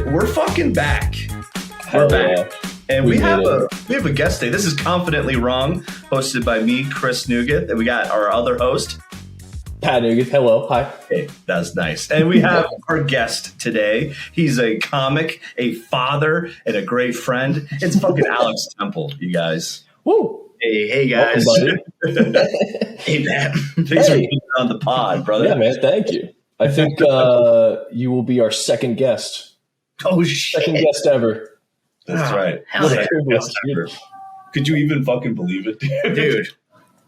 We're fucking back. Hell We're back. Yeah. And we have a guest today. This is Confidently Wrong, hosted by me, Chris Nugent, and we got our other host, Pat Nugent. Hello. Hi. Hey, that's nice. And we have our guest today. He's a comic, a father, and a great friend. It's fucking Alex Temple, you guys. Woo. Hey guys. Welcome, Hey Pat. Thanks for being on the pod, brother. Yeah, man. Thank you. I think you will be our second guest. Oh shit. Second guest ever. That's right. Hell yeah. Could you even fucking believe it, Dude.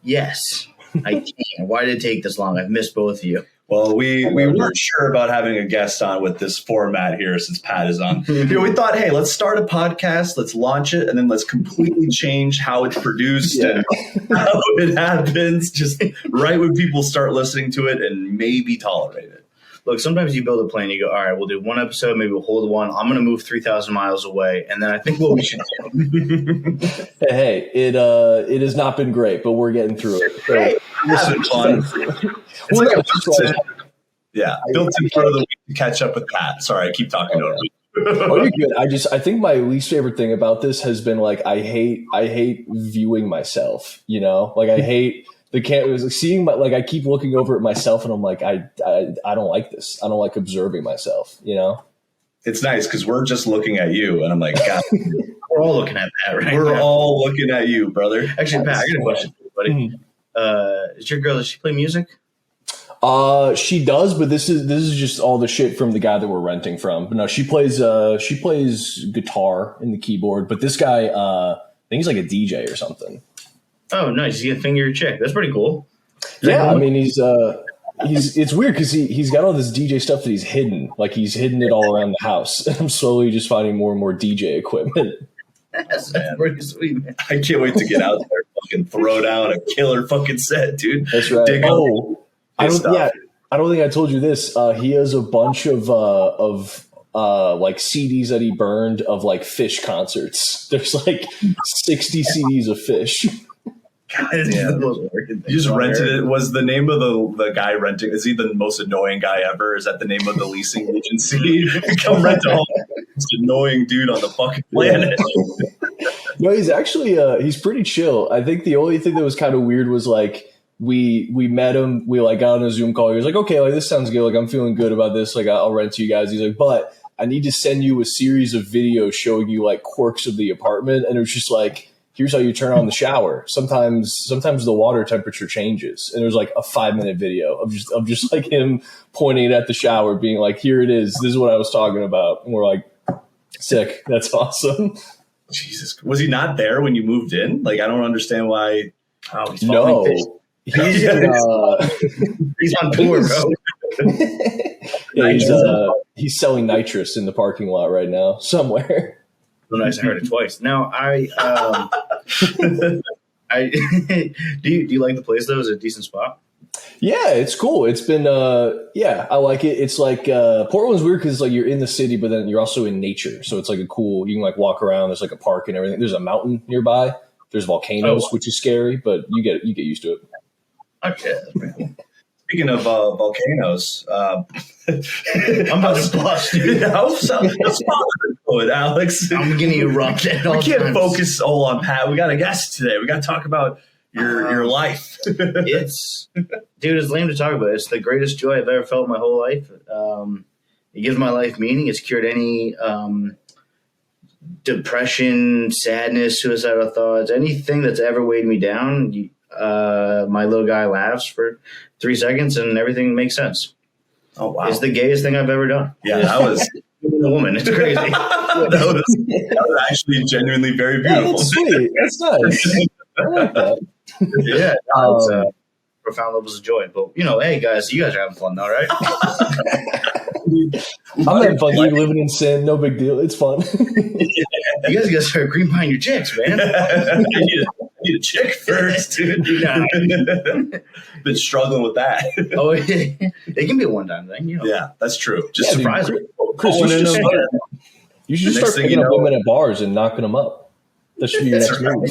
Yes. I can. Why did it take this long? I've missed both of you. Well, we weren't sure about having a guest on with this format here since Pat is on. We thought, hey, let's start a podcast, let's launch it, and then let's completely change how it's produced and how it happens, just right when people start listening to it and maybe tolerate it. Look, sometimes you build a plan, you go, all right, we'll do one episode, maybe we'll hold one. I'm going to move 3,000 miles away, and then I think what we should do. Hey, it has not been great, but we're getting through it. So, Hey, this is fun. It's like a built-in, built-in part of the week to catch up with Pat. Sorry, I keep talking over you. Oh, you're good. I think my least favorite thing about this has been like I hate viewing myself. You know, like I hate the camera. Seeing my, like I keep looking over at myself, and I'm like I don't like this. I don't like observing myself. You know, It's nice because we're just looking at you, and I'm like, God, We're all looking at that right we're now. all looking at you, brother. Actually, Pat, I got a question for you, buddy. Mm-hmm. Is your girl, does she play music? She does, but this is just all the shit from the guy that we're renting from. But no, she plays guitar and the keyboard. But this guy, I think he's like a DJ or something. Oh, nice. You get to finger your chick. That's pretty cool. Yeah, I mean he's it's weird because he's got all this DJ stuff that he's hidden. Like he's hidden it all around the house. And I'm slowly just finding more and more DJ equipment. That's pretty sweet, man. I can't wait to get out there, fucking throw down a killer fucking set, dude. That's right. Dig up I his don't. stuff. Yeah, I don't think I told you this. He has a bunch of like CDs that he burned of like Fish concerts. There's like 60 CDs of Fish. God damn. You just rented it. Was the name of the guy renting? Is he the most annoying guy ever? Is that the name of the leasing agency? Come rent a home. Most annoying dude on the fucking planet. No, he's actually he's pretty chill. I think the only thing that was kind of weird was like we met him. We like got on a Zoom call. He was like, okay, like this sounds good. Like I'm feeling good about this. Like I'll rent to you guys. He's like, but I need to send you a series of videos showing you like quirks of the apartment. And it was just like, here's how you turn on the shower. Sometimes the water temperature changes. And it was like a 5-minute video of just like him pointing at the shower, being like, here it is. This is what I was talking about. And we're like, sick. That's awesome. Jesus. Was he not there when you moved in? Like, I don't understand why. Oh, he's No. Fish. He's on tour, bro. Yeah, he's selling nitrous in the parking lot right now somewhere. So nice. I heard it twice. Now, do you like the place though? Is it a decent spot? Yeah, it's cool. It's been I like it. It's like Portland's weird because it's like you're in the city, but then you're also in nature. So it's like a cool. You can like walk around. There's like a park and everything. There's a mountain nearby. There's volcanoes, which is scary, but you get used to it. Okay. Speaking of volcanoes, I'm about to blush, dude. how's good, Alex? I'm getting erupted at all We can't times. focus all on Pat. We got a guest today. We got to talk about your life. It's lame to talk about. It's the greatest joy I've ever felt in my whole life. It gives my life meaning. It's cured any depression, sadness, suicidal thoughts, anything that's ever weighed me down. My little guy laughs for 3 seconds and everything makes sense. Oh wow! It's the gayest thing I've ever done. Yeah, that was A woman. It's crazy. that was actually genuinely very beautiful. That's sweet. That's nice. I like that. Yeah, it's profound levels of joy. But hey guys, you guys are having fun though, right? I'm having fun. Dude, living in sin, no big deal. It's fun. You guys gotta start green behind your chicks, man. I need a chick first, dude. Been struggling with that. Oh, it can be a one-time thing, Yeah, that's true. Just Yeah, surprise dude. me. Chris, you should The next start thing picking you up know- women at bars and knocking them up. That should be your next move.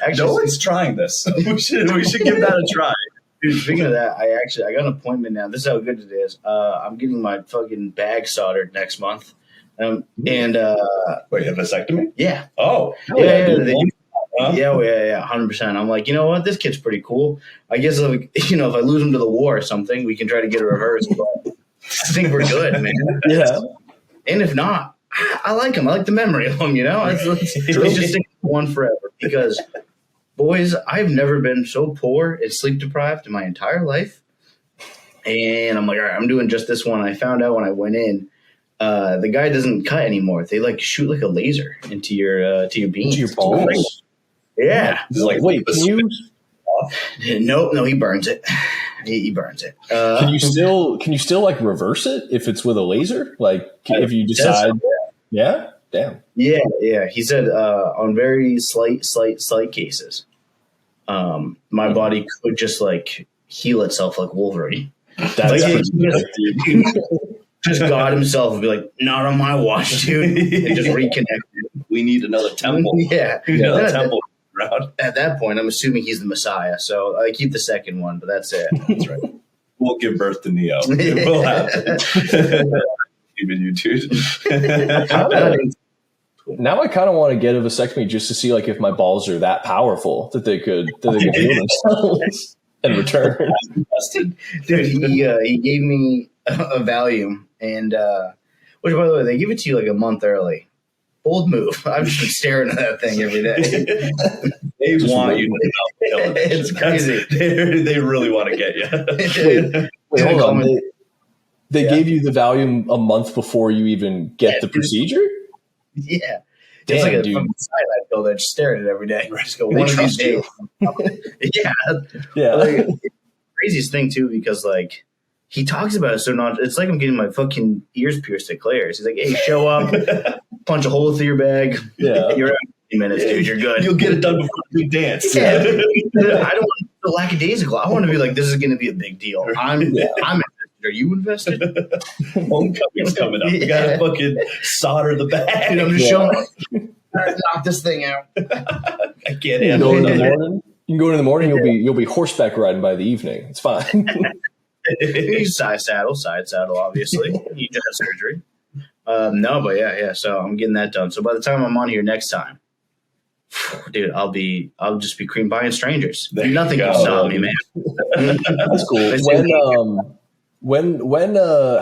Actually, No one's trying this. We should give that a try. dude, speaking of that, I got an appointment now. This is how good it is. I'm getting my fucking bag soldered next month. And wait, a vasectomy? Yeah. Oh, yeah. 100%. I'm like, you know what? This kid's pretty cool. I guess if I lose him to the war or something, we can try to get a reverse. But I think we're good, man. Yeah. And if not, I like him. I like the memory of him. Let's just stick with one forever. Because, boys, I've never been so poor and sleep deprived in my entire life. And I'm like, all right, I'm doing just this one. I found out when I went in. The guy doesn't cut anymore. They shoot like a laser into your beans. Into your balls? Yeah. Wait, can you? No, he burns it. He burns it. Can you still like reverse it if it's with a laser? Like if you decide, yeah, damn. Yeah. He said on very slight cases, my body could just heal itself like Wolverine. That's just God himself would be like, not on my watch, dude, and just reconnect it. We need another temple. Yeah. Another temple. At that point, I'm assuming he's the Messiah, so I keep the second one, but that's it. That's right. We'll give birth to Neo. We'll have even you two. Now I kind of want to get a vasectomy just to see if my balls are that powerful that they could heal themselves in return. Dude, he gave me a Valium, and which, by the way, they give it to you a month early. Bold move. I've just been staring at that thing every day. They want you to know. It's crazy. They really want to get you. Wait, hold on. They gave you the Valium a month before you even get the procedure? Yeah. Damn, it's like a dude. fucking cyanide pill that I just stare at it every day. Just go, one of these days. Yeah. The craziest thing, too, because, he talks about it so not. It's like I'm getting my fucking ears pierced at Claire's. He's like, hey, show up, punch a hole through your bag. Yeah. You're out in 15 minutes, dude. You're good. You'll get it done before the big dance. Yeah. I don't want to feel lackadaisical. I want to be like, this is going to be a big deal. I'm invested. Are you invested? Homecoming's coming up. You got to fucking solder the bag. Dude, I'm just showing up. Knock this thing out. I can't You handle can go in it. the morning. You can go in the morning. You'll be horseback riding by the evening. It's fine. You side saddle, obviously. You just have surgery. No, but yeah. So I'm getting that done. So by the time I'm on here next time, dude, I'll just be cream pie and strangers. Nothing can stop me, man. That's cool.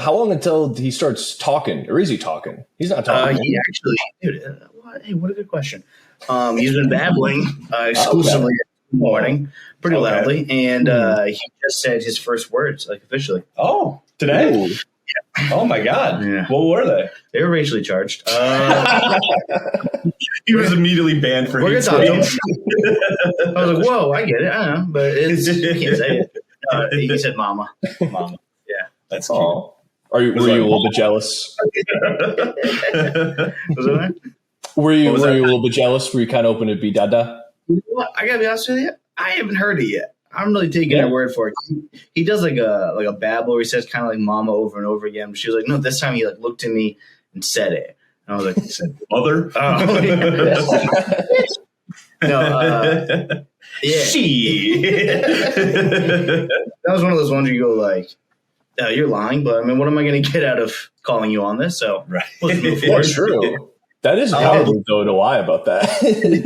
How long until he starts talking, or is he talking? He's not talking. He actually, dude. What a good question. He's been babbling exclusively in the morning, pretty loudly, and he just said his first words, officially. Oh, today? Ooh. Oh my God! Yeah. What were they? They were racially charged. He was immediately banned for We're hate gonna talk speech. to him. I was like, "Whoa, I get it. I don't know, but you can't say it." He said, "Mama." Mama. Yeah, That's cute. Oh. Were you a little bit jealous? was that right? Were you a was that? little bit jealous? Were you kind of hoping it'd be Dada? You know what? I gotta be honest with you. I haven't heard it yet. I'm really taking their word for it. He does a babble where he says kind of like "mama" over and over again. But she was like, no, this time he looked at me and said it. And I was like, Mother? oh, no, yeah. She. That was one of those ones where you go you're lying, but I mean, what am I going to get out of calling you on this? So Right. let's move forward. That's true. That is probably though to lie about that.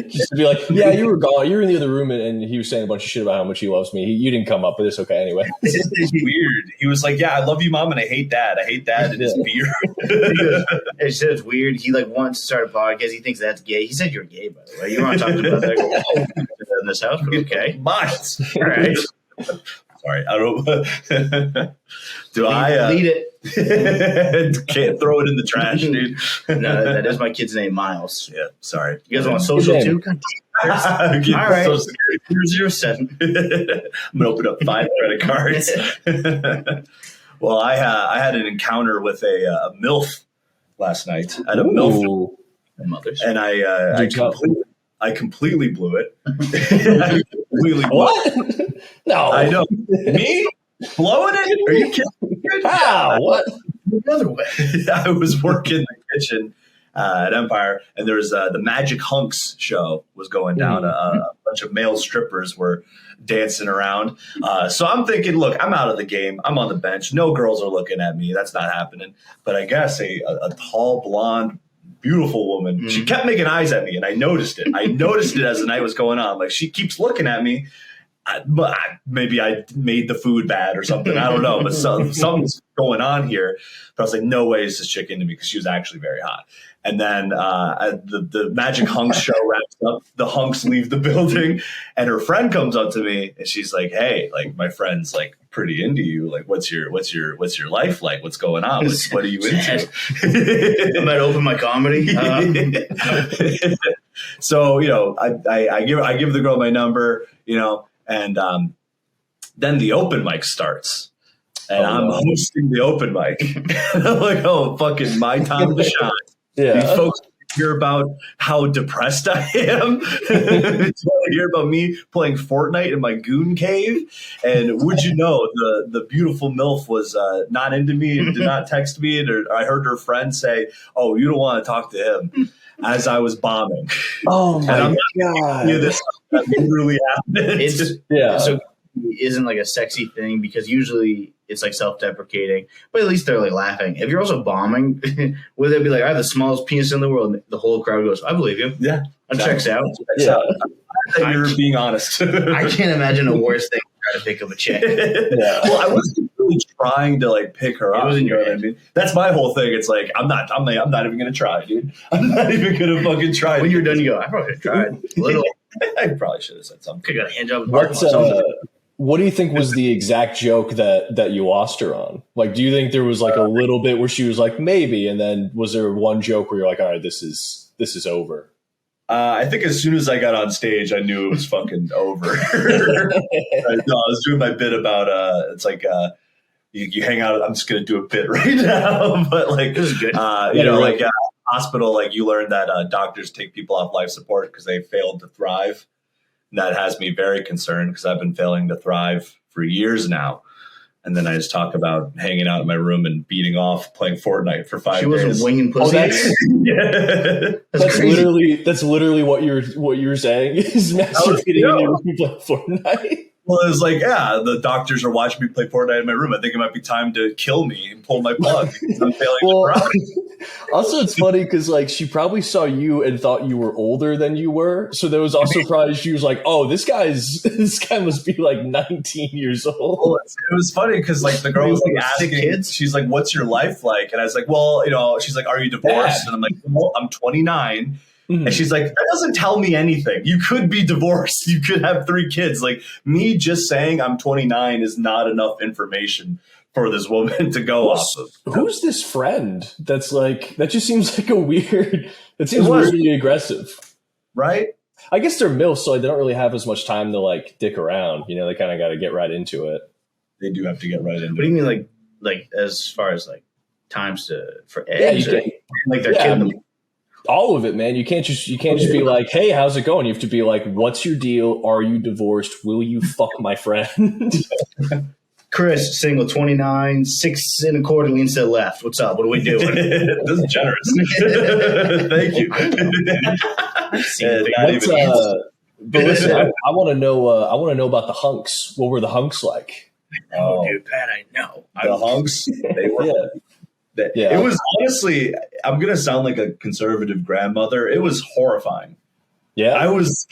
Just to be like, yeah, you were gone. You were in the other room, and he was saying a bunch of shit about how much he loves me. You didn't come up, but it's okay anyway. It's weird. He was like, "Yeah, I love you, Mom, and I hate Dad. I hate Dad and his beard." He said it's weird. He wants to start a podcast. He thinks that's gay. He said you're gay, by the way. You want to talk about that in this house? But okay, Mines. all right. Sorry, I don't. Do I lead it? Can't throw it in the trash, dude. No, that is my kid's name, Miles. Yeah, sorry. You guys want social Good too? All right. Social Security. 007. I'm gonna open up 5 credit cards. Well, I had an encounter with a MILF last night at a MILF, Ooh. Mothers. and I completely blew it. I completely blew it. What? No, I know. Me blowing it? Are you kidding? How? What? The other way. I was working in the kitchen, at Empire, and there was the Magic Hunks show was going down. A bunch of male strippers were dancing around. So I'm thinking, look, I'm out of the game. I'm on the bench. No girls are looking at me. That's not happening. But I guess a tall, blonde, beautiful woman, she kept making eyes at me, and I noticed it. I noticed it as the night was going on. Like, she keeps looking at me. But maybe I made the food bad or something. I don't know, but something's going on here. But I was like, no way is this chick into me, because she was actually very hot. And then the Magic Hunks show wraps up. The hunks leave the building, and her friend comes up to me, and she's like, "Hey, like, my friend's like pretty into you. Like, what's your life like? What's going on? What are you into?" I might open my comedy. So I give the girl my number, and then the open mic starts, and I'm hosting the open mic. And I'm like, oh, fucking my time to shine. Yeah. These folks hear about how depressed I am. Hear about me playing Fortnite in my goon cave. And would you know, the beautiful MILF was not into me and did not text me. And I heard her friend say, "Oh, you don't want to talk to him," as I was bombing. Oh my God. This literally happened. So it isn't like a sexy thing, because usually it's like self-deprecating, but at least they're like laughing. If you're also bombing, would they be like, "I have the smallest penis in the world"? And the whole crowd goes, "I believe you." Yeah. It checks out. You're being honest. I can't imagine a worse thing than trying to pick up a chick. Yeah. Well, I wasn't really trying to like pick her up. You know what I mean? That's my whole thing. It's like, I'm not even gonna try, dude. I'm not even gonna fucking try. When you're done, you go, "I probably tried a little." I probably should have said something. Could have got a hand job. What do you think was the exact joke that you lost her on? Like, do you think there was like a little bit where she was like, maybe, and then was there one joke where you're like, all right, this is over? I think as soon as I got on stage, I knew it was fucking over. I was doing my bit about it's like you hang out. I'm just gonna do a bit right now, but like this is good. Like hospital, like you learn that doctors take people off life support because they failed to thrive. And that has me very concerned, because I've been failing to thrive for years now. And then I just talk about hanging out in my room and beating off playing Fortnite for 5 days. She wasn't winging pussy. That's literally what you're saying is masturbating in your room playing Fortnite. Well, it was like, the doctors are watching me play Fortnite in my room. I think it might be time to kill me and pull my plug, because I'm failing to thrive. Also, it's funny because like she probably saw you and thought you were older than you were. So there was also probably, she was like, "Oh, this guy must be like 19 years old." Well, it was funny because like the girl was like asking, kids? She's like, "What's your life like?" And I was like, "Well, she's like, 'Are you divorced?" And I'm like, "Well, I'm 29." Mm-hmm. And she's like, "That doesn't tell me anything. You could be divorced. You could have 3 kids. Like, me just saying I'm 29 is not enough information for this woman to go off of." Who's this friend that's like, that just seems like that seems weirdly aggressive. Right? I guess they're MILFs, so they don't really have as much time to like dick around. They kind of got to get right into it. They do have to get right into it. What do you mean, like as far as like times for eggs? Yeah, like they're kidding them. All of it, man. You can't just be like, "Hey, how's it going?" You have to be like, "What's your deal? Are you divorced? Will you fuck my friend?" Chris, single, 29, 6 1/4 leans to the left. What's up? What are we doing? This is generous. Thank you. But listen, I want to know. I want to know about the hunks. What were the hunks like? Oh, dude, Pat, I know. The hunks, they were. Yeah. It was honestly, I'm going to sound like a conservative grandmother. It was horrifying. Yeah. I was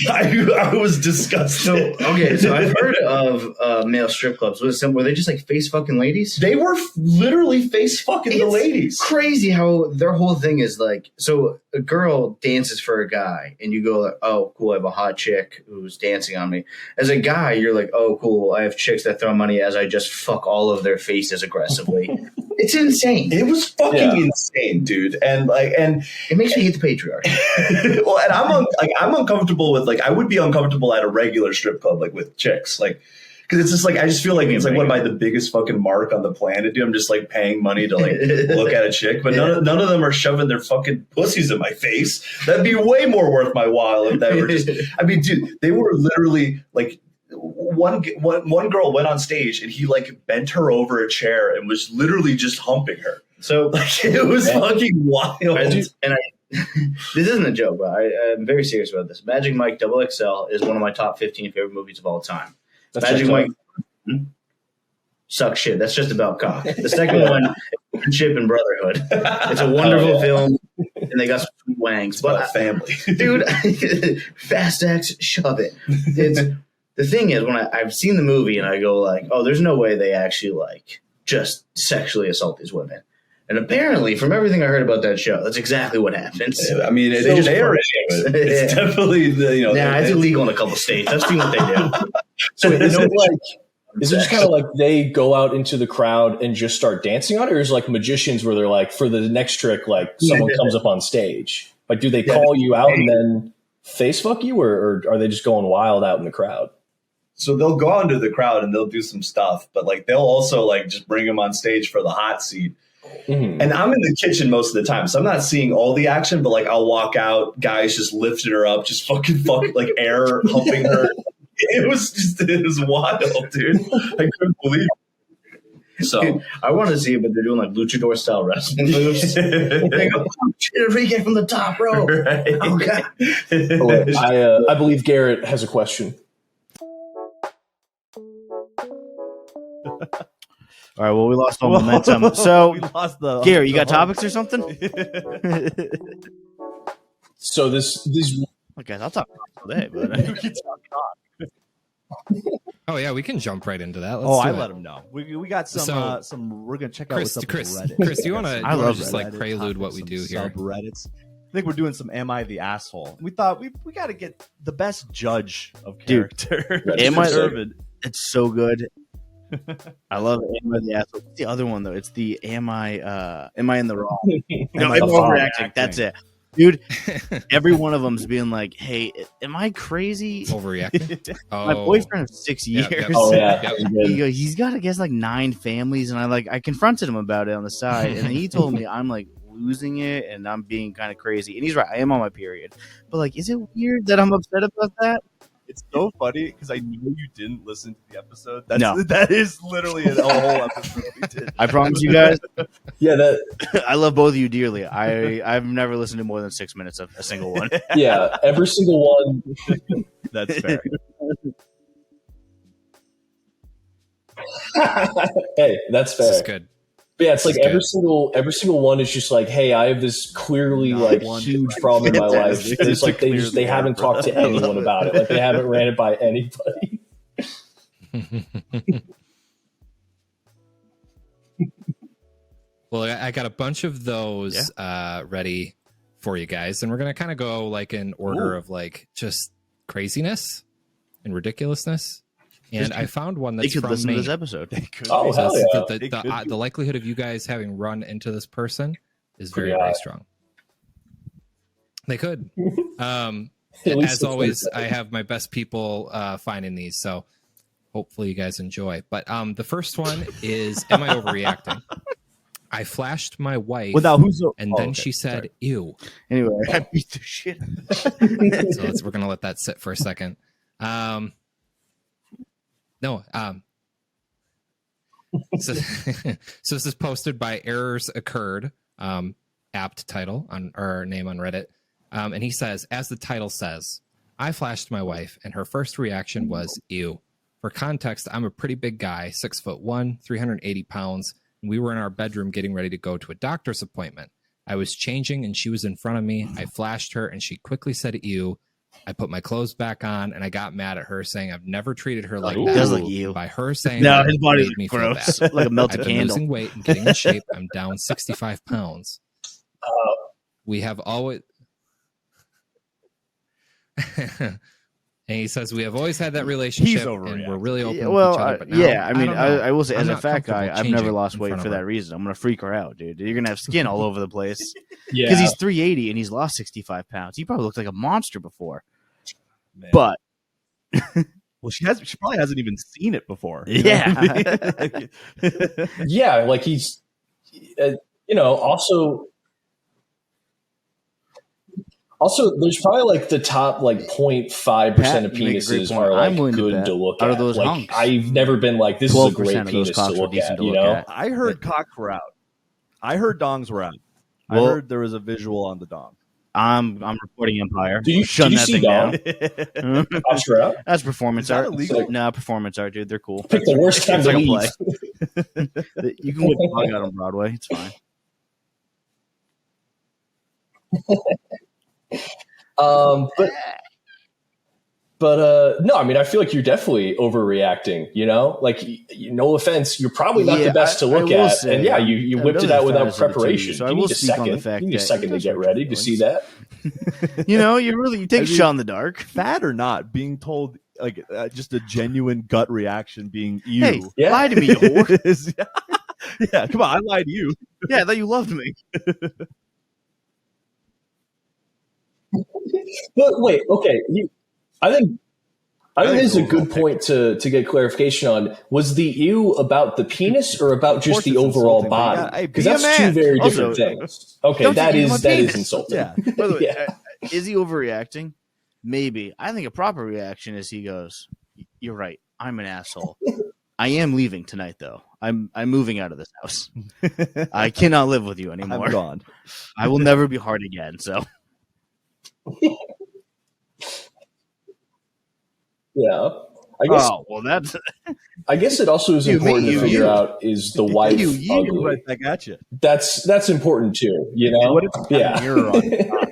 disgusted. So I've heard of male strip clubs. Were they just like face fucking ladies? They were literally face fucking the ladies. Crazy how their whole thing is like, so a girl dances for a guy and you go like, "Oh, cool, I have a hot chick who's dancing on me." As a guy, you're like, "Oh, cool, I have chicks that throw money as I just fuck all of their faces aggressively." It's insane. It was fucking insane, dude. And it makes me hate the patriarchy. Well, and I'm uncomfortable with I would be uncomfortable at a regular strip club with chicks, because it's just I just feel like it's what am I, the biggest fucking mark on the planet, dude? I'm just paying money to look at a chick, but none of them are shoving their fucking pussies in my face. That'd be way more worth my while if they were just. I mean, dude, they were literally one girl went on stage and he bent her over a chair and was literally just humping her. So it was fucking wild. This isn't a joke, but I'm very serious about this. Magic Mike XXL is one of my top 15 favorite movies of all time. Magic Mike sucks shit. That's just about cock. The second one, friendship and brotherhood. It's a wonderful film, and they got some sweet wangs. It's but about family. dude, Fast X, shove it. The thing is, when I've seen the movie and I go like, oh, there's no way they actually like just sexually assault these women. And apparently, from everything I heard about that show, that's exactly what happens. I mean, They just it's definitely it's illegal in a couple states. I've seen what they do. So is it like? Is it just kind of like they go out into the crowd and just start dancing on it, or is it like magicians where they're like, for the next trick, like someone comes up on stage? Like, do they call you out and then face fuck you, or are they just going wild out in the crowd? So they'll go out into the crowd and they'll do some stuff, but like they'll also like just bring them on stage for the hot seat. Mm-hmm. And I'm in the kitchen most of the time, so I'm not seeing all the action, but like I'll walk out, guys just lifting her up, just fucking like air humping her. It was wild, dude. I couldn't believe it. So dude, I want to see it, but they're doing like luchador style wrestling moves. They go, oh, shit, Enrique from the top rope. Right. Okay. I believe Garrett has a question. All right, well, we lost all momentum. So, we lost the Gary, you got topics or something? So this Okay, I'll talk all day, but we can talk. Oh yeah, we can jump right into that. I let him know. We got some. We're gonna check out what's up with Reddit. Chris, do you want to just like prelude what we do here? Subreddits. I think we're doing some "Am I the Asshole?" We thought we got to get the best judge of character. Dude, Am I? It's so good. I love it. Am I the asshole? It's the other one though. It's the Am I in the wrong? No, I'm overreacting. That's it. Dude, every one of them's being like, "Hey, am I crazy?" Overreacting. My boyfriend of 6 years. Oh yeah. He's got, I guess, like 9 families, and I confronted him about it on the side, and he told me I'm like losing it, and I'm being kind of crazy. And he's right. I am on my period, but like, is it weird that I'm upset about that? It's so funny because I know you didn't listen to the episode. That is literally a whole episode we did. I promise you guys. Yeah, I love both of you dearly. I've never listened to more than 6 minutes of a single one. Yeah, every single one. That's fair. Hey, that's fair. That's good. But yeah, it's like every single one is just like, hey, I have this clearly like huge problem in my life. It's like they haven't talked to anyone about it. Like they haven't ran it by anybody. Well, I got a bunch of those ready for you guys, and we're gonna kind of go like in order of like just craziness and ridiculousness. And I found one that's they could from listen me. to this episode. Oh, hell yeah. The likelihood of you guys having run into this person is very, very strong. They could. As always, I have my best people finding these, so hopefully you guys enjoy. But the first one is, am I overreacting? I flashed my wife, then she said, ew. Anyway, I beat the shit. So we're going to let that sit for a second. So this is posted by Errors Occurred, apt title on our name on Reddit. And he says, as the title says, I flashed my wife and her first reaction was ew. For context, I'm a pretty big guy, 6'1", 380 pounds. And we were in our bedroom getting ready to go to a doctor's appointment. I was changing and she was in front of me. I flashed her and she quickly said ew. I put my clothes back on and I got mad at her, saying I've never treated her like that. Does look you. By her saying no, that, his body's made me gross, feel bad. like a melted I've been candle. losing weight and getting in shape. I'm down 65 pounds. We have always, and he says we have always had that relationship, and we're really open with each other. But now, I mean, I will say, as a fat guy, I've never changing lost in weight front for of that her. reason. I'm gonna freak her out, dude. You're gonna have skin all over the place. Yeah. Because he's 380 and he's lost 65 pounds. He probably looked like a monster before. Man. But well, she probably hasn't even seen it before. Yeah. Yeah, like he's, also, there's probably like the top like 0.5% of you make a great penises point. are I'm like willing to good bet to look out at. of those like hunks, I've never been like, this is a 12% great of those penis to cocks are look decent at. to You look know, at. I heard cocks were out. I heard dongs were out. Well- I heard there was a visual on the dong. I'm reporting Empire. Did you Shutting see down. Oscar out? That's performance Is that art. illegal? No, performance art, dude. They're cool. Pick the worst time It's to like a leave. play. You can whip a bug out on Broadway. It's fine. But no, I mean, I feel like you're definitely overreacting. You know, like no offense, you're probably not the best to look at. Say, and yeah, you whipped it out without preparation. So you need a second. You need a second to get ready to see that. You take a shot in the dark. Fat or not, being told like just a genuine gut reaction being you. Hey, lie to me, you whore. Yeah, come on, I lied to you. Yeah, I thought you loved me. But wait, okay, I think this is a good point to get clarification on. Was the ew about the penis or about just the overall body? Because that's two very different things. Okay, that is insulting. Yeah. By the way, is he overreacting? Maybe. I think a proper reaction is he goes, "You're right. I'm an asshole. I am leaving tonight, though. I'm moving out of this house. I cannot live with you anymore. I'm gone. I will never be hard again." So. Yeah, I guess. Oh well, that's. I guess it also is important to figure out is the wife ugly. Right back at you. That's important too. You know. What if he had a mirror on his cock?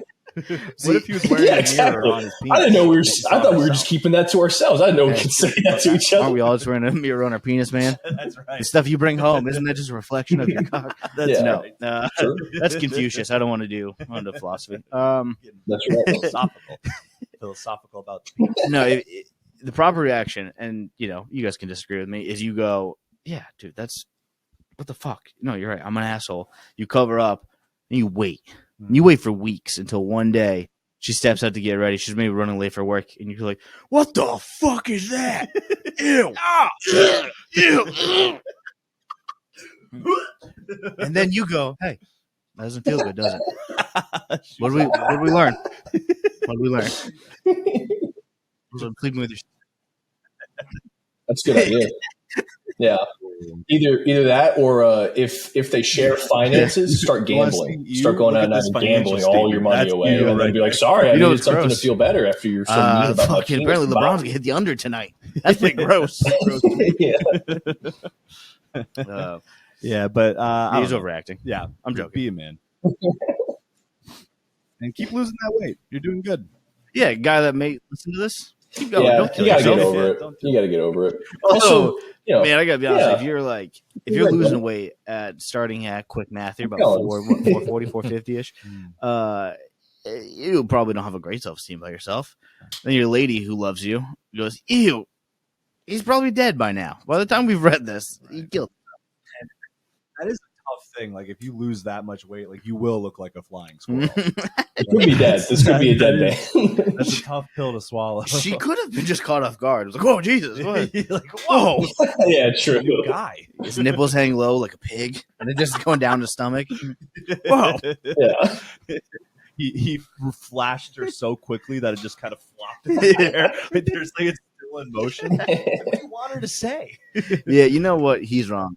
What if he was wearing a mirror on his penis? I didn't know I thought we were just keeping that to ourselves. I didn't know we could say that to each other. Aren't we all just wearing a mirror on our penis, man? That's right. The stuff you bring home, isn't that just a reflection of your cock? That's No, right. Sure. That's Confucius. I don't want to do philosophy. That's right. Philosophical about No, the proper reaction, and you guys can disagree with me, is you go, yeah, dude, that's what the fuck. No, you're right. I'm an asshole. You cover up and you wait. And you wait for weeks until one day she steps out to get ready. She's maybe running late for work, and you're like, "What the fuck is that? Ew! Ew! And then you go, "Hey, that doesn't feel good, does it? What did we learn? What did we learn? So please move your." That's a good idea. Yeah. Either that or if they share finances, start gambling. Start going out and gambling all your money away. And then be like, sorry, I needed something to feel better after you're so mean about my penis. Apparently LeBron's going to hit the under tonight. That's pretty gross. Yeah, but he's overacting. Yeah, I'm joking. Be a man. And keep losing that weight. You're doing good. Yeah, guy that may listen to this. Keep going. Yeah, Don't kill you gotta yourself. get over it. You gotta get over it. Also, man, I gotta be honest. If you're losing weight at starting at quick math, you're about 440, 450 ish. You probably don't have a great self esteem by yourself. Then your lady who loves you goes, "Ew, he's probably dead by now." By the time we've read this, he killed. That is a tough thing. Like if you lose that much weight, like you will look like a flying squirrel. It could be dead. This could be a dead man. That's a tough pill to swallow. She could have been just caught off guard. It was like, "Oh Jesus!" Like, whoa, yeah, true. Guy, his nipples hang low like a pig, and they're just going down his stomach. Whoa, yeah. He flashed her so quickly that it just kind of flopped in the air. There's like it's still in motion. What do you want her to say? Yeah, you know what? He's wrong.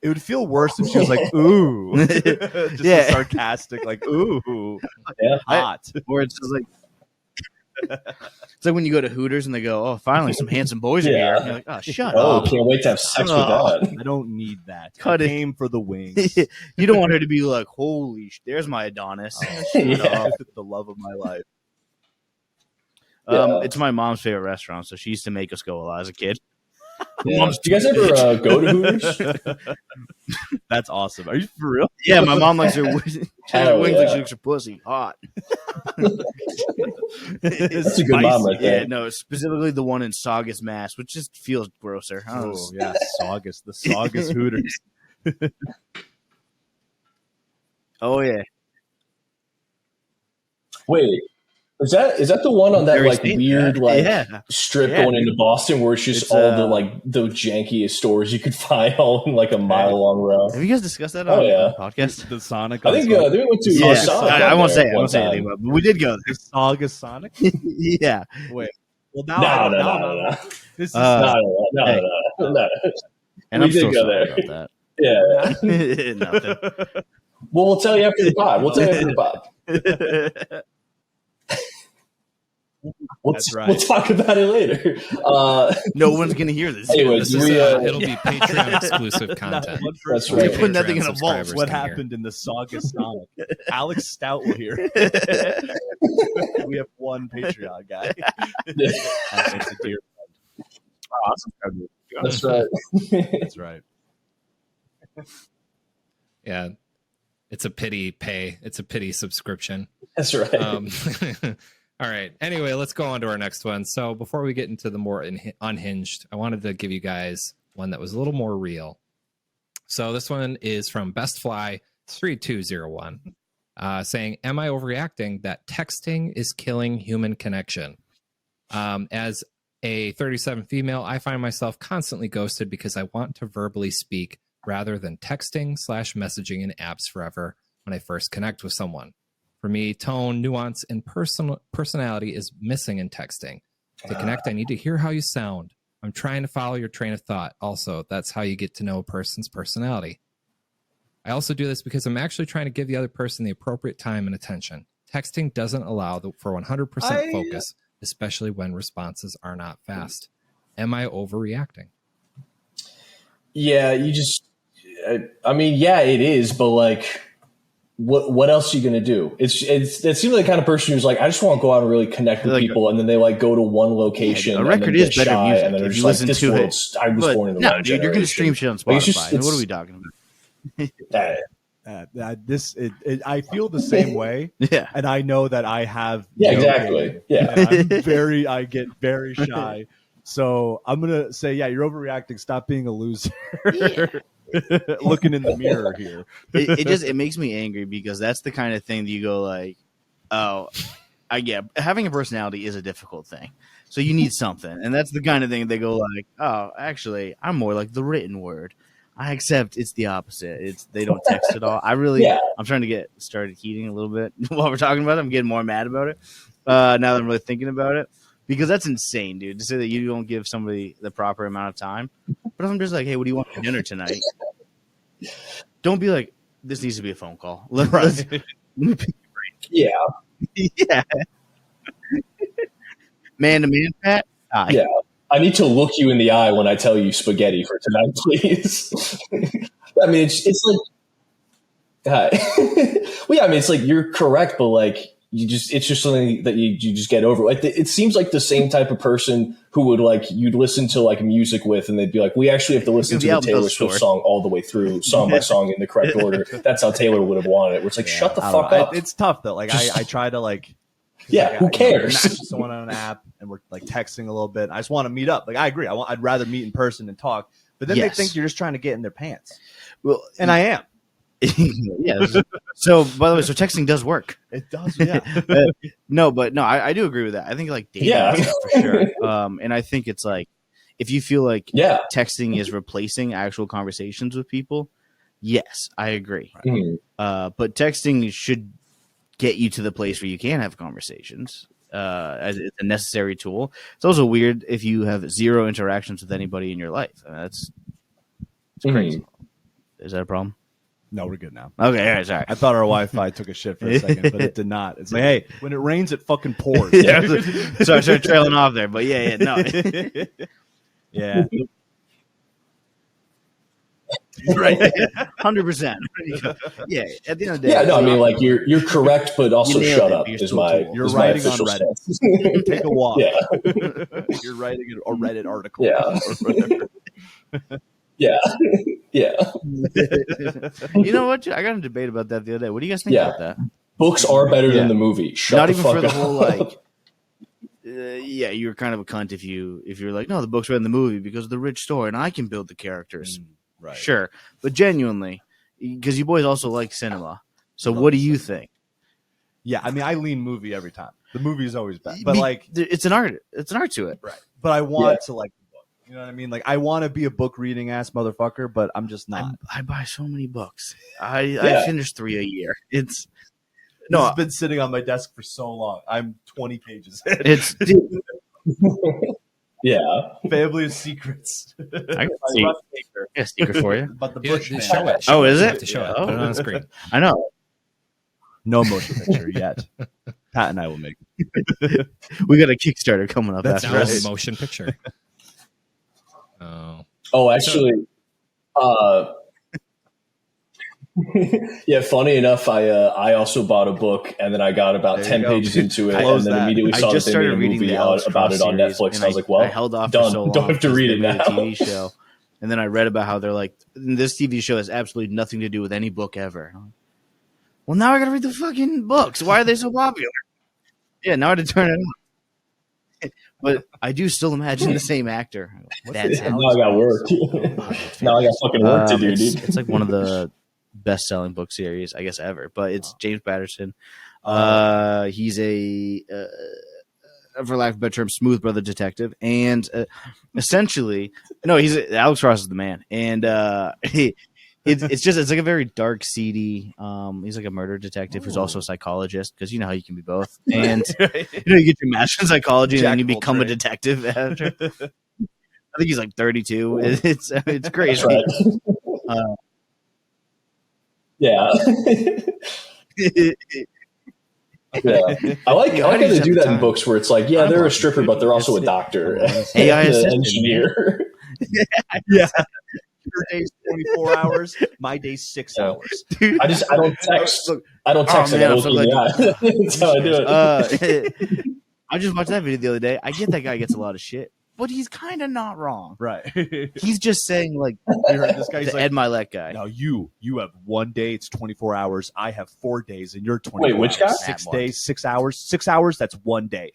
It would feel worse if she was like, "Ooh," just sarcastic, like, "Ooh, hot." Or it's just like, it's like when you go to Hooters and they go, "Oh, finally, some handsome boys are here." And you're like, "Oh, shut up!" Can't wait to have sex with that. I don't need that. Cut it. Came for the wings. You don't want her to be like, "Holy, there's my Adonis." The love of my life. It's my mom's favorite restaurant, so she used to make us go a lot as a kid. Yeah. Do you guys ever go to Hooters? That's awesome. Are you for real? Yeah, my mom likes her wings like she likes her pussy hot. That's a good mom right there. Yeah, no, specifically the one in Saugus, Mass, which just feels grosser. Oh, yeah, Saugus. The Saugus Hooters. Oh, yeah. Wait. Is that the one on that weird strip going into Boston where it's just all the jankiest stores you could find all in like a mile long row? Have you guys discussed that on the podcast? The Sonic. I think we went to Sonic. I won't say anything, but we did go there. Saugus Sonic. Yeah. Wait. Well, now no. This is No. And I'm still go sorry there. about that. Yeah. Nothing. Well, we'll tell you after the pod. That's right. We'll talk about it later. No one's gonna hear this. Anyways, It'll be Patreon exclusive content. That's We right. put nothing in a Patreon vault. subscribers What can hear. happened in the Saga Sonic? Alex Stout will hear. We have one Patreon guy. It's a dear friend. That's right. That's right. Yeah, it's a pity pay. It's a pity subscription. That's right. All right. Anyway, let's go on to our next one. So before we get into the more unhinged, I wanted to give you guys one that was a little more real. So this one is from Best Fly 3201, saying, "Am I overreacting that texting is killing human connection? As a 37 female, I find myself constantly ghosted because I want to verbally speak rather than texting/messaging in apps forever when I first connect with someone. For me, tone, nuance, and personality is missing in texting. To connect, I need to hear how you sound. I'm trying to follow your train of thought. Also, that's how you get to know a person's personality. I also do this because I'm actually trying to give the other person the appropriate time and attention. Texting doesn't allow for 100% focus, especially when responses are not fast. Am I overreacting?" Yeah, I mean, yeah, it is, but like, what else are you gonna do? It seems like the kind of person who's like, I just want to go out and really connect with people, and then they like go to one location. A record is better music. And then they're If just you like, listen this to world's, I was born in the no, wrong dude, you're gonna stream shit on Spotify. Like, What are we talking about? I feel the same way. Yeah. And I know that I have. Yeah, exactly. Yeah. And I get very shy. So I'm going to say, yeah, you're overreacting. Stop being a loser. Yeah. Looking in the mirror here. It makes me angry because that's the kind of thing that you go like, oh, I get having a personality is a difficult thing. So you need something. And that's the kind of thing they go like, oh, actually, I'm more like the written word. I accept it's the opposite. They don't text at all. I'm trying to get started heating a little bit while we're talking about it. I'm getting more mad about it now that I'm really thinking about it. Because that's insane, dude, to say that you don't give somebody the proper amount of time. But if I'm just like, hey, what do you want for dinner tonight? Don't be like, this needs to be a phone call. Let me pick your brain. Yeah. Yeah. Man to man, Pat? Yeah. I need to look you in the eye when I tell you spaghetti for tonight, please. I mean, it's like, well, yeah, I mean, it's like you're correct, but like, it's just something that you just get over. Like, it seems like the same type of person who would like, you'd listen to like music with, and they'd be like, we actually have to listen to the Taylor Swift song all the way through, song by song in the correct order. That's how Taylor would have wanted it. Where it's like, shut the fuck up. It's tough though. Like I try to like, yeah, who cares? Match with someone on an app and we're like texting a little bit. I just want to meet up. Like I agree. I'd rather meet in person and talk. But then they think you're just trying to get in their pants. Well, and I am. Yeah. So, by the way, so texting does work. It does, yeah. No, I do agree with that. I think like dating for sure. And I think it's like if you feel like texting is replacing actual conversations with people, yes, I agree. Mm-hmm. But texting should get you to the place where you can have conversations. As it's a necessary tool. It's also weird if you have zero interactions with anybody in your life. It's crazy. Is that a problem? No, we're good now. Okay, all right, sorry. I thought our Wi-Fi took a shit for a second, but it did not. It's like, hey, when it rains, it fucking pours. Yeah, so I started trailing off there, but no. Yeah. Right. 100%. Yeah, at the end of the day. Yeah, no, I mean, like, you're correct, but also shut up is my You're writing on Reddit. Stance. Take a walk. Yeah. You're writing a Reddit article. Yeah. Or whatever. Yeah. Yeah. You know what? I got a debate about that the other day. What do you guys think about that? Books are better than the movie. Shut Not the even fuck for the up. whole like. You're kind of a cunt if you're like, no, the book's better than the movie because of the rich story and I can build the characters. Right. Sure, but genuinely, because you boys also like cinema. So what do you think? Yeah, I mean, I lean movie every time. The movie is always best, but like, it's an art. It's an art to it, right? But I want to like the book. You know what I mean? Like, I want to be a book reading ass motherfucker, but I'm just not. I buy so many books. I finish 3 a year. It's been sitting on my desk for so long. I'm 20 pages in. It's Yeah. Family of Secrets. I can see. A secret for you. But the Yeah, Bushman. show it. Oh, is You it? have to show it. Oh. Put it on the screen. I know. No motion picture yet. Pat and I will make it. We got a Kickstarter coming up That's after Now us. a motion picture. Oh, Oh, actually, yeah. Funny enough, I also bought a book, and then I got about There you 10 go. pages into it, Close and then that. immediately I saw that just they made started a reading movie the Alex about it Cross on series, Netflix, and I was like, well, I held off done. for so long. Don't have to because read they it made now. a TV show, and then I read about how they're like, this TV show has absolutely nothing to do with any book ever. Well, now I got to read the fucking books. Why are they so popular? Yeah, now I had to turn it on. But I do still imagine the same actor. That's Now I got work. Now I got fucking work to do, dude. It's like one of the best-selling book series, I guess, ever. But it's James Patterson. He's a, for lack of a better term, smooth brother detective, and essentially, no, Alex Ross is the man, and it's like a very dark, seedy. He's like a murder detective who's also a psychologist, because you know how you can be both, and you get your master's in psychology and then you become a detective after. I think he's like 32. It's crazy. That's right. Yeah. Yeah, I like how they do that in books where it's like, yeah, they're a stripper, but they're also a doctor, AI an assistant, engineer. Yeah. Your day's 24 hours. My day's 6 hours. Dude, I don't text. I don't Oh, text. man, I I'm look so in the glad eye. That's how I do it. I just watched that video the other day. I get that guy gets a lot of shit, but he's kind of not wrong. Right. He's just saying, like, You heard this guy's the like, Ed Milet guy. now you have 1 day, it's 24 hours. I have 4 days, and you're 24 Wait, which guy? hours. 6 days, 6 hours. 6 hours, that's 1 day.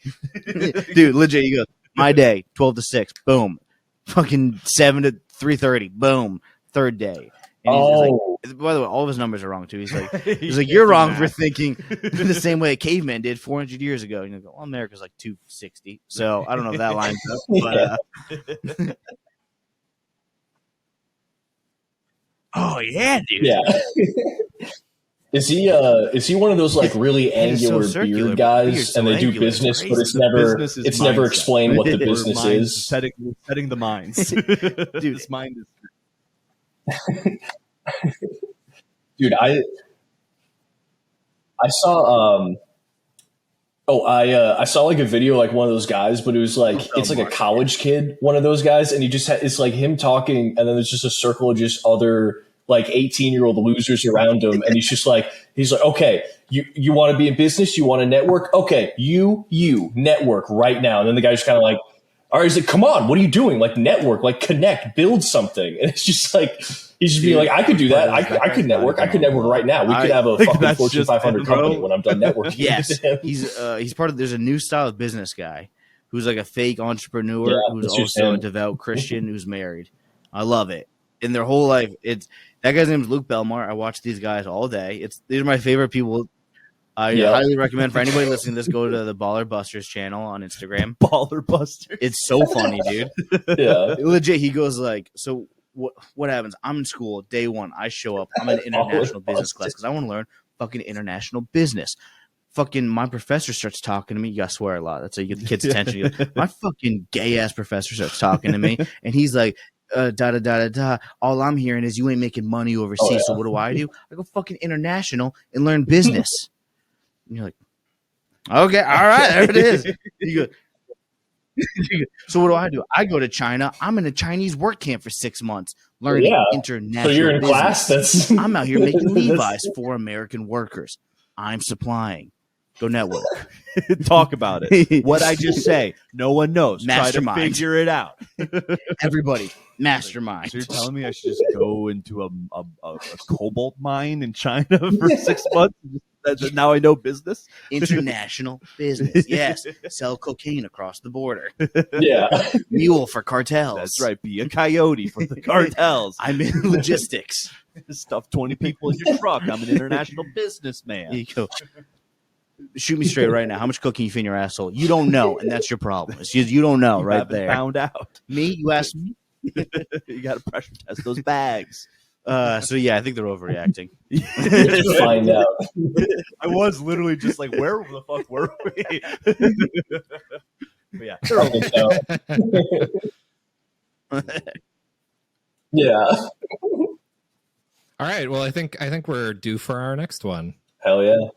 Dude, legit, you go, my day, 12 to 6, boom. Fucking 7 to 3:30, boom. Third day. And he's like, by the way, all of his numbers are wrong, too. He's like, you're wrong for thinking the same way a caveman did 400 years ago. And you go, well, America's like 260. So I don't know if that lines up. But, oh, yeah, dude. Yeah. Is he one of those like really Head is so angular circular, beard but guys, beard's so and they do angular, business, it's but it's crazy. never Business is it's never mindset. explained what the We're business mind- is. setting the minds. Dude, This mind is Dude, I saw I saw like a video like one of those guys, but it was like it's like a college kid, one of those guys, and he just it's like him talking, and then there's just a circle of just other like 18-year-old losers around him, and he's like, okay, you want to be in business, you want to network, okay, you network right now, and then the guy's kind of like, all right, he's like, come on, what are you doing? Like network, like connect, build something, and it's just like. He's just being like, I could do that. I could network. I could network right now. We could have a fucking Fortune 500 company when I'm done networking. Yes, he's part of. There's a new style of business guy who's like a fake entrepreneur who's also a devout Christian who's married. I love it. In their whole life, it's that guy's name is Luke Belmar. I watch these guys all day. These are my favorite people. I highly recommend for anybody listening to this, go to the Baller Busters channel on Instagram. Baller Busters. It's so funny, dude. Yeah, legit. He goes like, so. What happens? I'm in school day one. I show up. I'm in international business class because I want to learn fucking international business. Fucking my professor starts talking to me. You gotta swear a lot. That's how you get the kids' attention. My fucking gay ass professor starts talking to me, and he's like, da da da da da. All I'm hearing is you ain't making money overseas. So what do? I go fucking international and learn business. And you're like, okay, all right, there it is. You go. So what do? I go to China. I'm in a Chinese work camp for 6 months learning international. So you're in business. Class. I'm out here making Levi's for American workers. I'm supplying. Go network. Talk about it. What I just say, no one knows. Mastermind. Try to figure it out. Everybody, mastermind. So you're telling me I should just go into a cobalt mine in China for 6 months? Now I know business. International business. Yes. Sell cocaine across the border. Yeah. Mule for cartels. That's right. Be a coyote for the cartels. I'm in logistics. Stuff 20 people in your truck. I'm an international businessman. There you go. Shoot me straight right now. How much cocaine you fit in your asshole? You don't know, and that's your problem. You don't know right there. Found out. Me? You asked me? You got to pressure test those bags. So yeah, I think they're overreacting. Find out. I was literally just like, where the fuck were we? But yeah, yeah. All right. Well, I think we're due for our next one. Hell yeah.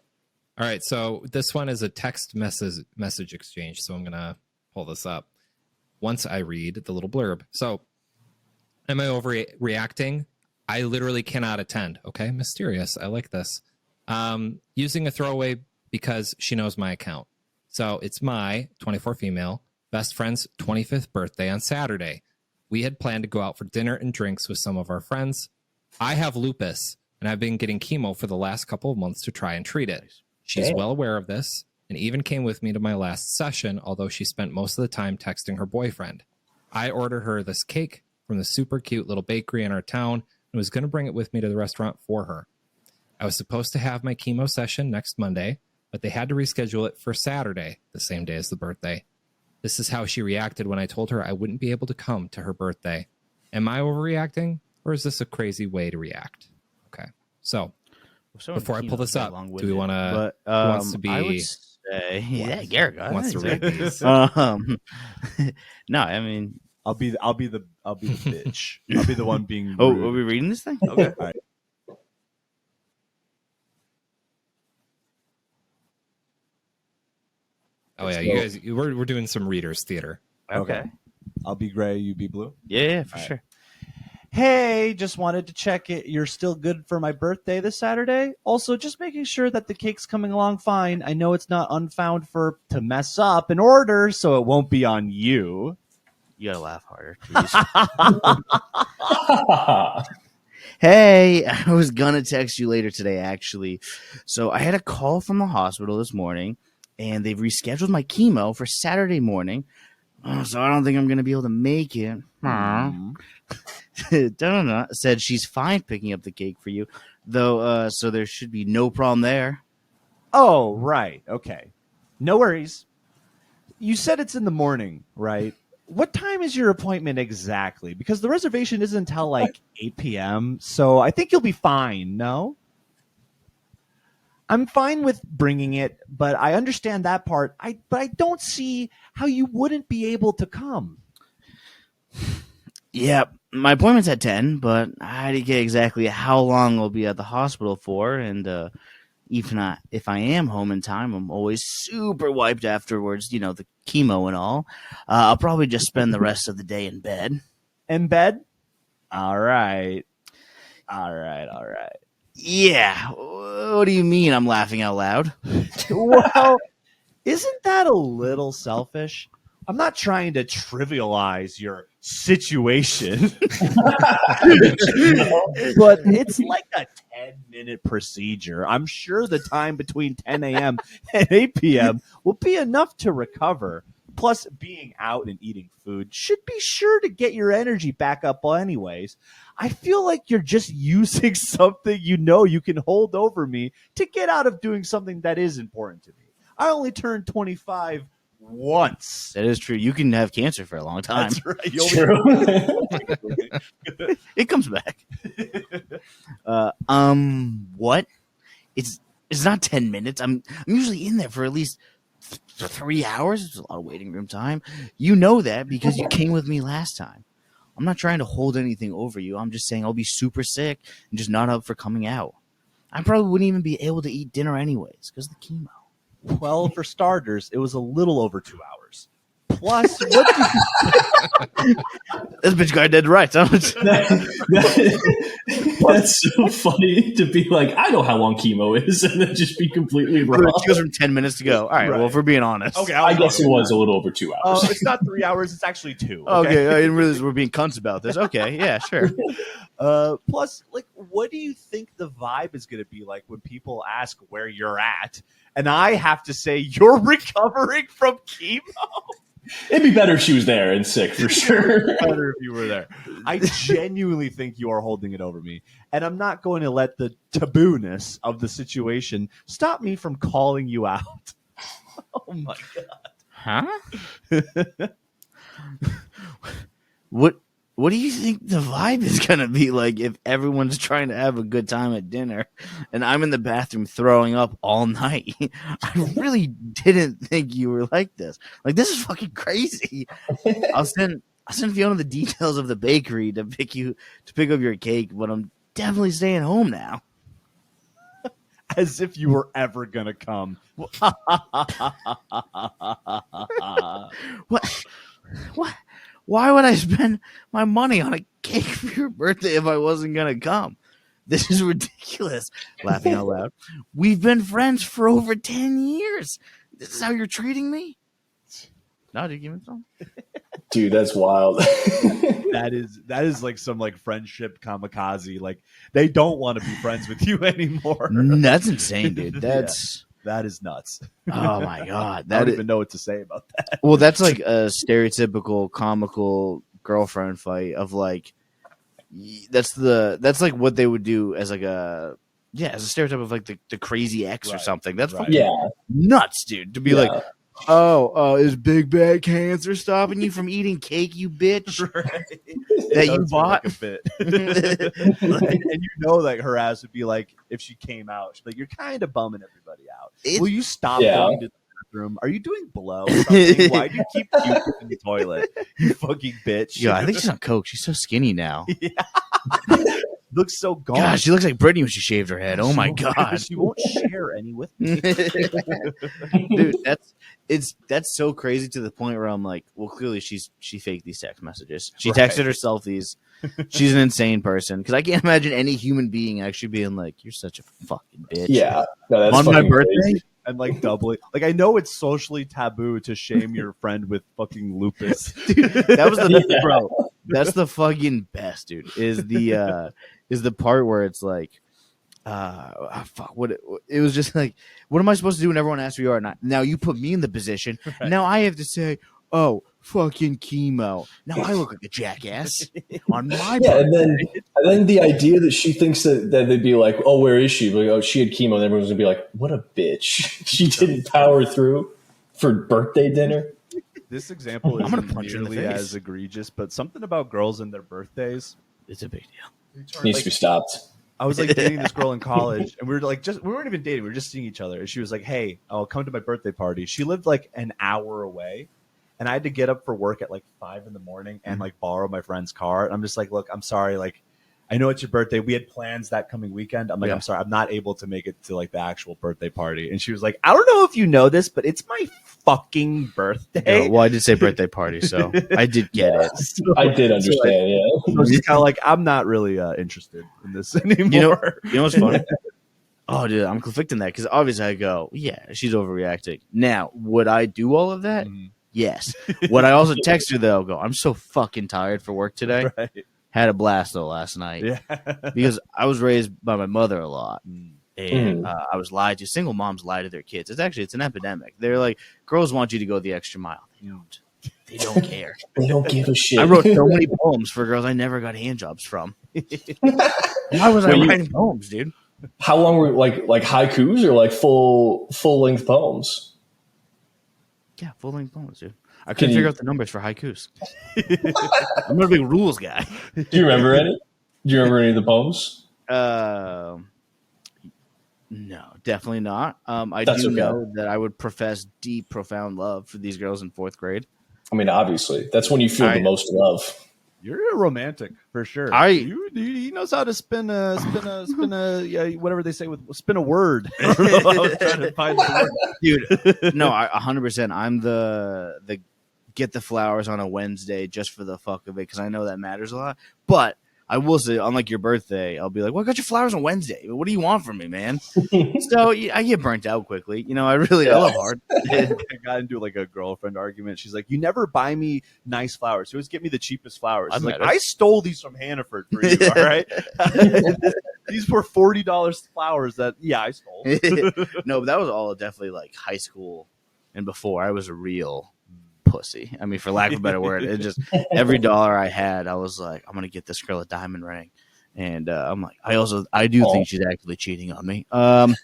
All right, so this one is a text message exchange. So I'm gonna pull this up once I read the little blurb. So, am I overreacting? I literally cannot attend. Okay, mysterious. I like this. Using a throwaway because she knows my account. So it's my 24 female best friend's 25th birthday on Saturday. We had planned to go out for dinner and drinks with some of our friends. I have lupus, and I've been getting chemo for the last couple of months to try and treat it. She's well aware of this and even came with me to my last session, although she spent most of the time texting her boyfriend. I ordered her this cake from the super cute little bakery in our town and was going to bring it with me to the restaurant for her. I was supposed to have my chemo session next Monday, but they had to reschedule it for Saturday, the same day as the birthday. This is how she reacted when I told her I wouldn't be able to come to her birthday. Am I overreacting, or is this a crazy way to react? Okay, so before I pull this up, do we want to? Who wants to be? I would say, yeah, Garrett wants to read these. No, I mean, I'll be the bitch. I'll be the one being. Oh, rude. are we reading this thing? Okay. All right. Oh yeah, you guys, we're doing some readers theater. Okay. I'll be gray. You be blue. Yeah, for All right. sure. Hey, just wanted to check it. You're still good for my birthday this Saturday. Also, just making sure that the cake's coming along fine. I know it's not unfound to mess up an order, so it won't be on you. You gotta laugh harder, please. Hey, I was gonna text you later today, actually. So I had a call from the hospital this morning, and they've rescheduled my chemo for Saturday morning. So I don't think I'm gonna be able to make it. Said she's fine picking up the cake for you, though. So there should be no problem there. Oh, right. Okay. No worries. You said it's in the morning, right? What time is your appointment exactly? Because the reservation isn't until like 8 p.m., so I think you'll be fine, no? I'm fine with bringing it, but I understand that part. But I don't see how you wouldn't be able to come. Yeah, my appointment's at 10, but I didn't get exactly how long I'll be at the hospital for, and if I am home in time, I'm always super wiped afterwards, you know, the chemo and all. I'll probably just spend the rest of the day in bed. In bed? All right. Yeah, what do you mean I'm laughing out loud? Well, isn't that a little selfish? I'm not trying to trivialize your situation, but it's like a 10-minute procedure. I'm sure the time between 10 a.m. and 8 p.m. will be enough to recover. Plus, being out and eating food should be sure to get your energy back up anyways. I feel like you're just using something you know you can hold over me to get out of doing something that is important to me. I only turned 25 once. That is true. You can have cancer for a long time. That's right. It comes back. What? It's not 10 minutes. I'm usually in there for at least 3 hours. It's a lot of waiting room time. You know that because you came with me last time. I'm not trying to hold anything over you. I'm just saying I'll be super sick and just not up for coming out. I probably wouldn't even be able to eat dinner anyways because of the chemo. Well, for starters, it was a little over 2 hours. Plus, what This bitch got dead right. That's so funny to be like, I know how long chemo is, and then just be completely wrong. She goes from 10 minutes to go. All right, well, if we're being honest. Okay, I guess it was a little over 2 hours. it's not 3 hours. It's actually 2. Okay, I didn't realize we're being cunts about this. Okay, yeah, sure. Plus, like, what do you think the vibe is going to be like when people ask where you're at, and I have to say you're recovering from chemo? It'd be better if she was there and sick for sure. Better if you were there. I genuinely think you are holding it over me, and I'm not going to let the taboo-ness of the situation stop me from calling you out. Oh my god! Huh? What do you think the vibe is gonna be like if everyone's trying to have a good time at dinner and I'm in the bathroom throwing up all night? I really didn't think you were like this. Like, this is fucking crazy. I'll send Fiona the details of the bakery to pick up your cake, but I'm definitely staying home now. As if you were ever gonna come. What? Why would I spend my money on a cake for your birthday if I wasn't gonna come? This is ridiculous. Laughing out loud. We've been friends for over 10 years. This is how you're treating me? No, dude, give me some. Dude, that's wild. That is like some like friendship kamikaze. Like they don't want to be friends with you anymore. That's insane, dude. That's that is nuts. oh my god. I don't even know what to say about that. Well, that's like a stereotypical comical girlfriend fight of like that's like what they would do as like a as a stereotype of like the crazy ex or something. That's fucking nuts, dude. To be like, oh, is Big Bad Cancer stopping you from eating cake, you bitch? That you bought? Like a bit. And you know, like her ass would be like, if she came out, she'd be like, you're kind of bumming everybody out. Will you stop going to the bathroom? Are you doing blow or something? Why do you keep puking in the toilet? You fucking bitch. Yeah, I think she's on coke. She's so skinny now. Looks so gaunt. Gosh, she looks like Britney when she shaved her head. Oh my god. She won't share any with me. Dude, that's so crazy to the point where I'm like, well, clearly she faked these text messages. She texted herself these. She's an insane person because I can't imagine any human being actually being like, "You're such a fucking bitch." Yeah, no, that's on my birthday. Crazy. And like doubly, like I know it's socially taboo to shame your friend with fucking lupus. Dude, that was the bro. That's the fucking best, dude. Is the part where it's like, fuck, it was just like, what am I supposed to do when everyone asks who you are? Now you put me in the position. Right. Now I have to say, oh, fucking chemo. Now I look like a jackass on my birthday. And then the idea that she thinks that they'd be like, oh, where is she? Like, oh, she had chemo. And everyone's gonna be like, what a bitch. She didn't power through for birthday dinner. This example isn't nearly as egregious, but something about girls and their birthdays, it's a big deal. Needs to be stopped. I was like dating this girl in college, and we weren't even dating. We were just seeing each other. And she was like, "Hey, I'll come to my birthday party." She lived like an hour away, and I had to get up for work at like 5 a.m. and like borrow my friend's car. And I'm just like, "Look, I'm sorry. Like, I know it's your birthday. We had plans that coming weekend. I'm like, I'm sorry, I'm not able to make it to like the actual birthday party." And she was like, "I don't know if you know this, but it's my fucking birthday." Well, I did say birthday party, so I did get it. I did understand. So she's kind of like, I'm not really interested in this anymore. You know what's funny? Oh, dude, I'm conflicting that because obviously I go, yeah, she's overreacting. Now, would I do all of that? Yes. Would I also text her though? Go, I'm so fucking tired for work today. Right. Had a blast though last night because I was raised by my mother a lot, and I was lied to. Single moms lie to their kids. It's an epidemic. They're like, girls want you to go the extra mile. They don't care. They don't give a shit. I wrote so many poems for girls I never got handjobs from. Why was I writing poems, dude? How long were like haikus or like full length poems? Yeah, full length poems, dude. I couldn't figure out the numbers for haikus. I'm not a big rules guy. Do you remember any? Do you remember any of the poems? No, definitely not. I do know that I would profess deep, profound love for these girls in 4th grade. I mean, obviously, that's when you feel the most love. You're a romantic for sure. He knows how to spin a whatever they say spin a word. I was trying to find the word. Dude. No, 100%. I'm the get the flowers on a Wednesday just for the fuck of it because I know that matters a lot. But I will say, unlike your birthday, I'll be like, "Well, I got you flowers on Wednesday. What do you want from me, man?" So I get burnt out quickly. You know, I love hard. I got into like a girlfriend argument. She's like, "You never buy me nice flowers. You always get me the cheapest flowers." I stole these from Hannaford for you. All right, these were $40 flowers that I stole. No, but that was all definitely like high school and before. I was a real pussy. I mean, for lack of a better word, it just every dollar I had, I was like, I'm gonna get this girl a diamond ring, and I'm like, I do think she's actually cheating on me. But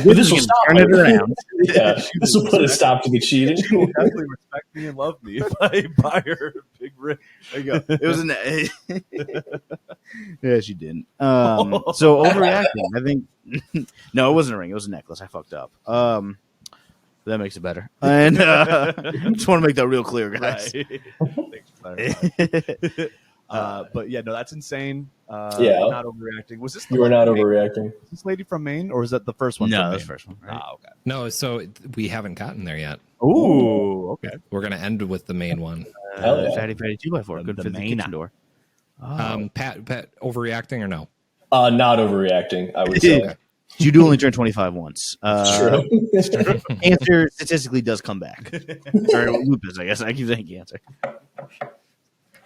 this will turn it around. This will put a stop to the cheating. She will definitely respect me and love me if I buy her a big ring. There you go. It was yeah, she didn't. So overreacting. I think no, it wasn't a ring. It was a necklace. I fucked up. That makes it better. And just want to make that real clear, guys. Right. Thanks for clarifying. But yeah, no, that's insane. Yeah. Not overreacting. Was this? You are not overreacting. Was this lady from Maine, or was that the first one? No, from that Maine? was the first one. Right? Okay. No, so we haven't gotten there yet. Ooh, okay. We're gonna end with the main one. Hell yeah. Fatty 2x4. Good The for the main. kitchen door. Pat, overreacting or no? Not overreacting, I would say. Okay. You do only turn 25 once. True. Cancer statistically does come back. Or lupus, I guess. I keep saying cancer.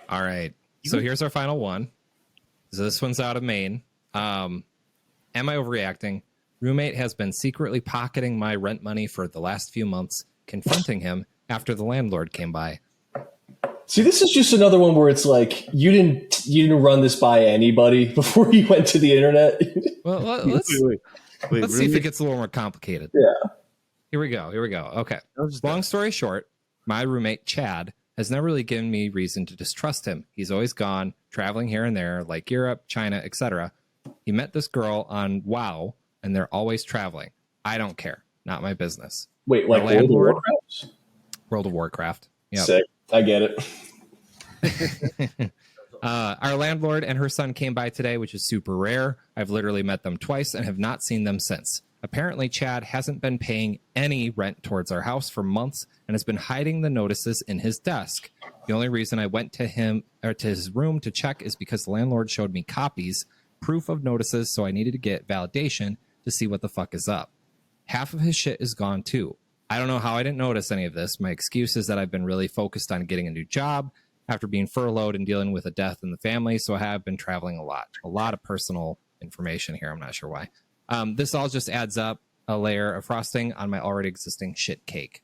All right. So here's our final one. So this one's out of Maine. Am I overreacting? Roommate has been secretly pocketing my rent money for the last few months, confronting him after the landlord came by. See, this is just another one where it's like you didn't run this by anybody before you went to the internet. Well, let's see if it gets a little more complicated. Yeah. Here we go. Okay. Long story short, my roommate, Chad, has never really given me reason to distrust him. He's always gone, traveling here and there, like Europe, China, etc. He met this girl on WoW, and they're always traveling. I don't care. Not my business. Wait, like landlord? World of Warcraft? World of Warcraft. Yep. Sick. I get it. Our landlord and her son came by today, which is super rare. I've literally met them twice and have not seen them since. Apparently, Chad hasn't been paying any rent towards our house for months and has been hiding the notices in his desk. The only reason I went to his room to check is because the landlord showed me copies, proof of notices, so I needed to get validation to see what the fuck is up. Half of his shit is gone too. I don't know how I didn't notice any of this. My excuse is that I've been really focused on getting a new job after being furloughed and dealing with a death in the family, so I have been traveling a lot. A lot of personal information here. I'm not sure why. This all just adds up a layer of frosting on my already existing shit cake.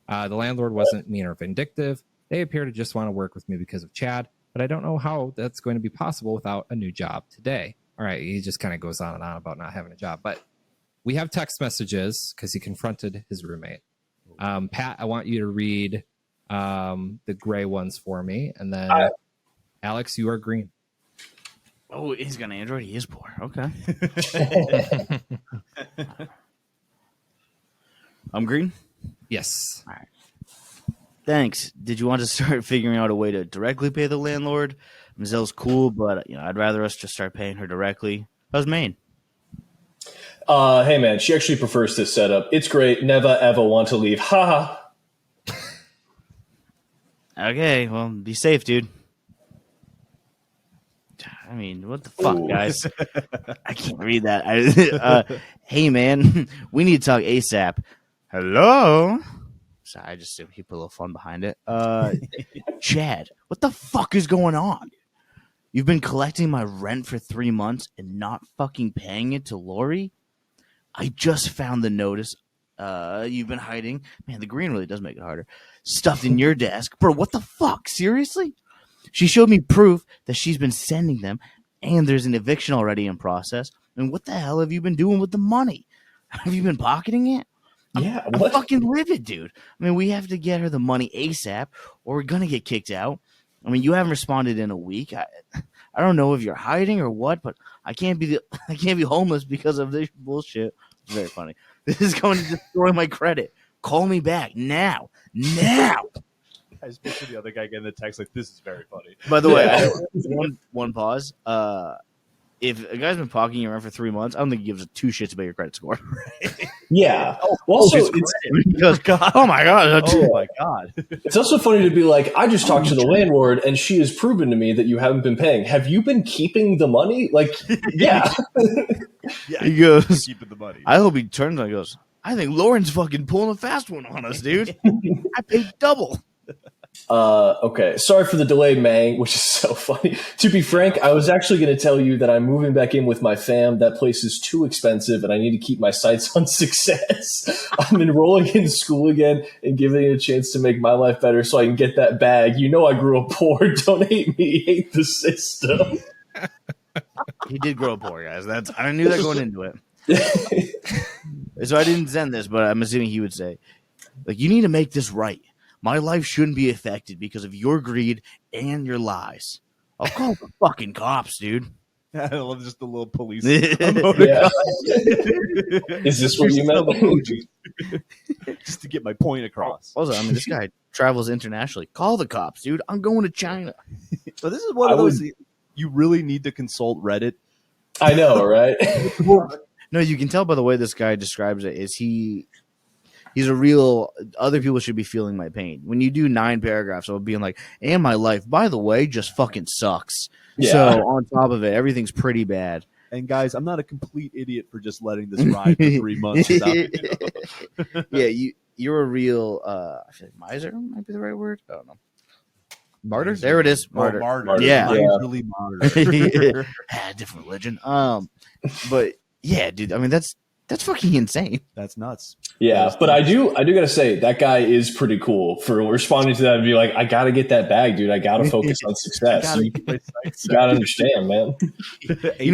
The landlord wasn't mean or vindictive. They appear to just want to work with me because of Chad, but I don't know how that's going to be possible without a new job today. All right, he just kind of goes on and on about not having a job, but we have text messages because he confronted his roommate. Pat, I want you to read the gray ones for me, and then Alex, you are green. Oh, he's got an Android. He is poor. Okay. I'm green? Yes. All right. Thanks. Did you want to start figuring out a way to directly pay the landlord? Mizelle's cool, but I'd rather us just start paying her directly. How's Maine? Hey man, she actually prefers this setup. It's great. Never ever want to leave. Ha ha. Okay, well, be safe, dude. I mean, what the fuck, guys? I can't read that. Hey, man, we need to talk ASAP. Hello? Sorry, I just he put a little fun behind it. Chad, what the fuck is going on? You've been collecting my rent for 3 months and not fucking paying it to Lori? I just found the notice you've been hiding. Man, the green really does make it harder. Stuffed in your desk. Bro, what the fuck? Seriously? She showed me proof that she's been sending them, and there's an eviction already in process. And what the hell have you been doing with the money? Have you been pocketing it? I'm fucking livid, dude. I mean, we have to get her the money ASAP, or we're gonna get kicked out. I mean, you haven't responded in a week. I don't know if you're hiding or what, but I can't be homeless because of this bullshit. It's very funny. This is going to destroy my credit. Call me back now. I just picture the other guy getting the text like, "This is very funny." By the way, one pause. If a guy's been pocketing your rent for 3 months, I don't think he gives two shits about your credit score. Yeah. Also, he goes, "Oh my god, Oh my god!" it's also funny to be like, I just talked to the landlord, and she has proven to me that you haven't been paying. Have you been keeping the money? Like, yeah. Yeah, He goes, keeping the money. I hope he turns and goes, I think Lauren's fucking pulling a fast one on us, dude. I paid double. Okay. Sorry for the delay, Mang, which is so funny. To be frank, I was actually going to tell you that I'm moving back in with my fam. That place is too expensive, and I need to keep my sights on success. I'm enrolling in school again and giving it a chance to make my life better so I can get that bag. You know I grew up poor. Don't hate me. Hate the system. He did grow up poor, guys. I knew that going into it. So I didn't send this, but I'm assuming he would say, like, you need to make this right. My life shouldn't be affected because of your greed and your lies. I'll call the fucking cops, dude. I love just the little police. Yeah. Is this what you meant? Just to get my point across. Also, I mean, this guy travels internationally. Call the cops, dude. I'm going to China. So this is one of those you really need to consult Reddit. I know, right? No, you can tell by the way this guy describes it. He's a real. Other people should be feeling my pain. When you do 9 paragraphs of being like, "And my life, by the way, just fucking sucks." Yeah. So on top of it, everything's pretty bad. And guys, I'm not a complete idiot for just letting this ride for 3 months. Yeah, you're a real. I feel like miser might be the right word. I don't know. Martyr. There it is. Martyr. Martyr. Yeah. Miserly martyr. Different religion. But yeah, dude. I mean, that's fucking insane. That's nuts. Yeah, but I do gotta say that guy is pretty cool for responding to that and be like, I gotta get that bag, dude. I gotta focus on success. You gotta understand, man.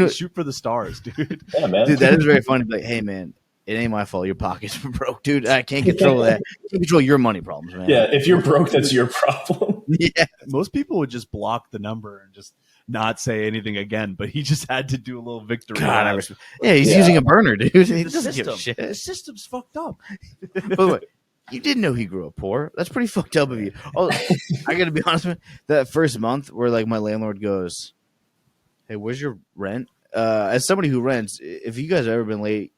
Shoot for the stars, dude. Yeah, man. Dude, that is very funny. Like, hey, man, it ain't my fault. Your pockets were broke, dude. I can't control that. I can't control your money problems, man. Yeah, if you're broke, that's your problem. Yeah. Most people would just block the number and just not say anything again, but he just had to do a little victory. God, he's using a burner, dude. He doesn't give a shit. The system's fucked up. By the way, you didn't know he grew up poor. That's pretty fucked up of you. Oh, I got to be honest with you. That first month where like my landlord goes, "Hey, where's your rent?" As somebody who rents, if you guys have ever been late,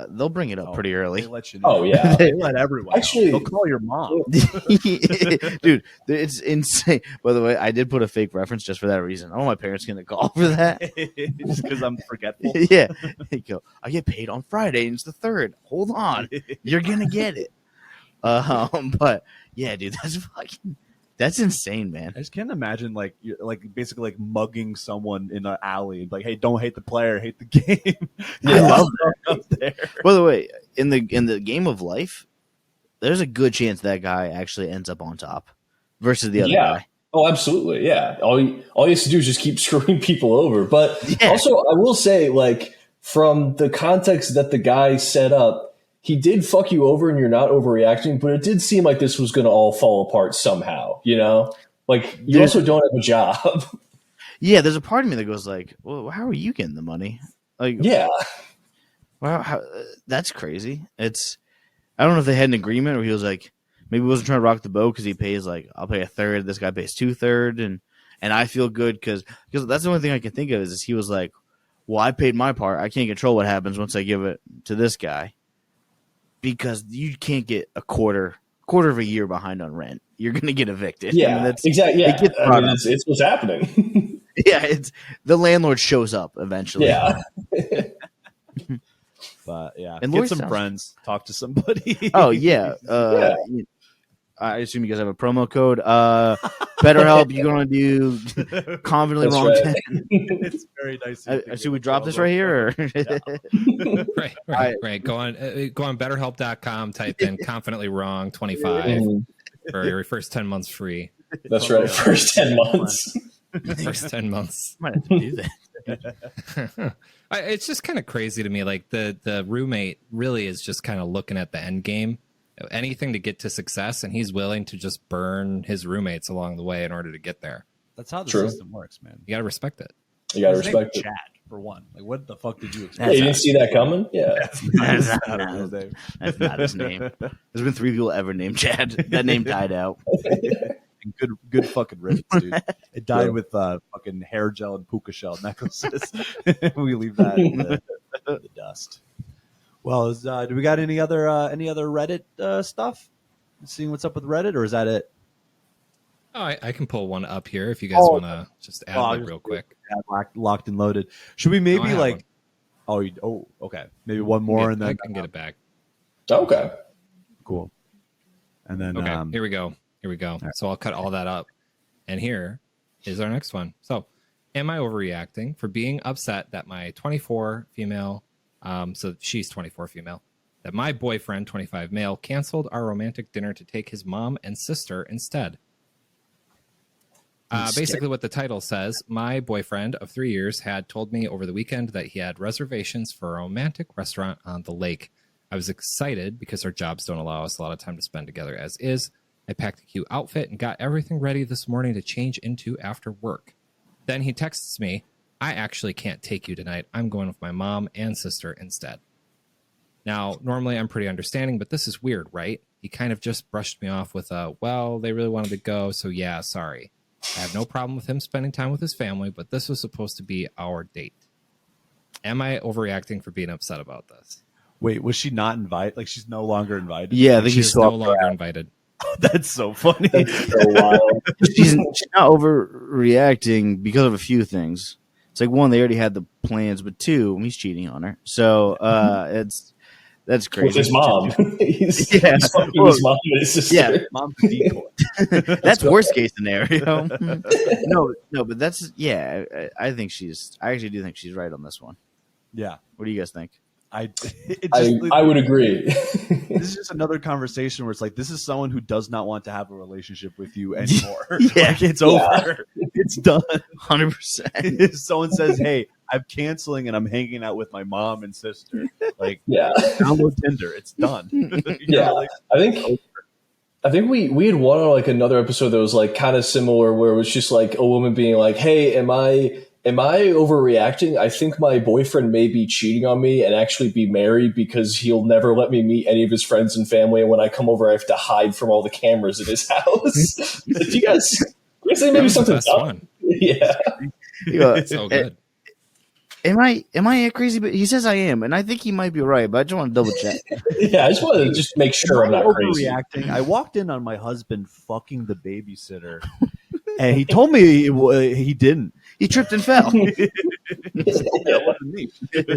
they'll bring it up pretty early. They let you know. Oh yeah, they let everyone. Actually, they'll call your mom. Dude, it's insane. By the way, I did put a fake reference just for that reason. I want my parents going to call for that. Just because I'm forgetful. Yeah. They go, I get paid on Friday and it's the 3rd. Hold on. You're going to get it. But yeah, dude, that's insane, man. I just can't imagine like basically like mugging someone in an alley, like, hey, don't hate the player, hate the game. I love that up there. By the way, in the game of life, there's a good chance that guy actually ends up on top versus the other guy. Oh, absolutely. Yeah. All he has to do is just keep screwing people over. But also, I will say, like, from the context that the guy set up, he did fuck you over and you're not overreacting, but it did seem like this was going to all fall apart somehow, you know? Like, you also don't have a job. Yeah, there's a part of me that goes like, well, how are you getting the money? Like, yeah. Wow, that's crazy. I don't know if they had an agreement or he was like, maybe he wasn't trying to rock the boat because he pays like, I'll pay 1/3, this guy pays 2/3, and I feel good because that's the only thing I can think of is he was like, well, I paid my part. I can't control what happens once I give it to this guy. Because you can't get a quarter of a year behind on rent. You're going to get evicted. Yeah, I mean, exactly. Yeah, it's what's happening. Yeah, it's the landlord shows up eventually. Yeah. But yeah, And get some friends, talk to somebody. Oh yeah. I assume you guys have a promo code. BetterHelp, you're going to do confidently That's wrong. right. It's very nice. Should we drop this right here? Or? Right. Go on BetterHelp.com. Type in confidently wrong 25 for your first 10 months free. That's right. First 10 months. First 10 months. Might have to do that. It's just kind of crazy to me. Like the roommate really is just kind of looking at the end game. Anything to get to success, and he's willing to just burn his roommates along the way in order to get there. That's how the True. system works, man. You got to respect it. You got to His respect name's it. Chad, for one. Like, what the fuck did you Hey, expect? you didn't see that coming? Yeah. That's not his name. There's been 3 people ever named Chad. That name died out. Good fucking riddance, dude. It died with fucking hair gel and puka shell necklaces. We leave that in the dust. Well, do we got any other Reddit stuff? Seeing what's up with Reddit, or is that it? Oh, I can pull one up here if you guys want to just add real quick. Locked and loaded. Should we maybe I have like? Okay. Maybe one more, and then I can get it back. Okay. Cool. And then Okay, here we go. Right. So I'll cut all that up, and here is our next one. So, am I overreacting for being upset that my 24 female? So she's 24 female. That my boyfriend, 25 male, canceled our romantic dinner to take his mom and sister instead. Basically what the title says, my boyfriend of 3 years had told me over the weekend that he had reservations for a romantic restaurant on the lake. I was excited because our jobs don't allow us a lot of time to spend together as is. I packed a cute outfit and got everything ready this morning to change into after work. Then he texts me, I actually can't take you tonight. I'm going with my mom and sister instead. Now, normally I'm pretty understanding, but this is weird, right? He kind of just brushed me off with well, they really wanted to go, so yeah, sorry. I have no problem with him spending time with his family, but this was supposed to be our date. Am I overreacting for being upset about this? Wait, was she not invited? Like, she's no longer invited? Yeah, I think She's no longer invited. That's so funny. That's so wild. she's not overreacting because of a few things. It's like, one, they already had the plans, but two, he's cheating on her. So that's crazy. With his mom. He's Yeah. fucking his mom and his sister. Yeah. Mom's a decoy. That's worst case scenario. No, but that's I actually do think she's right on this one. Yeah. What do you guys think? I would agree. This is just another conversation where it's like, this is someone who does not want to have a relationship with you anymore. Yeah. Like, it's over. It's done. 100%. If someone says, hey, I'm canceling and I'm hanging out with my mom and sister, like, Yeah. download Tinder. It's done. Yeah. Like, I think we had one on like another episode that was like kind of similar, where it was just like a woman being like, hey, am I overreacting? I think my boyfriend may be cheating on me and actually be married because he'll never let me meet any of his friends and family. And when I come over, I have to hide from all the cameras at his house. Do you guys say maybe something dumb? Yeah. That's so good. Am I crazy? But he says I am, and I think he might be right. But I just want to double check. Yeah, I just want to just make sure I'm not crazy. overreacting. I walked in on my husband fucking the babysitter, and he told me he didn't. He tripped and fell. That wasn't me.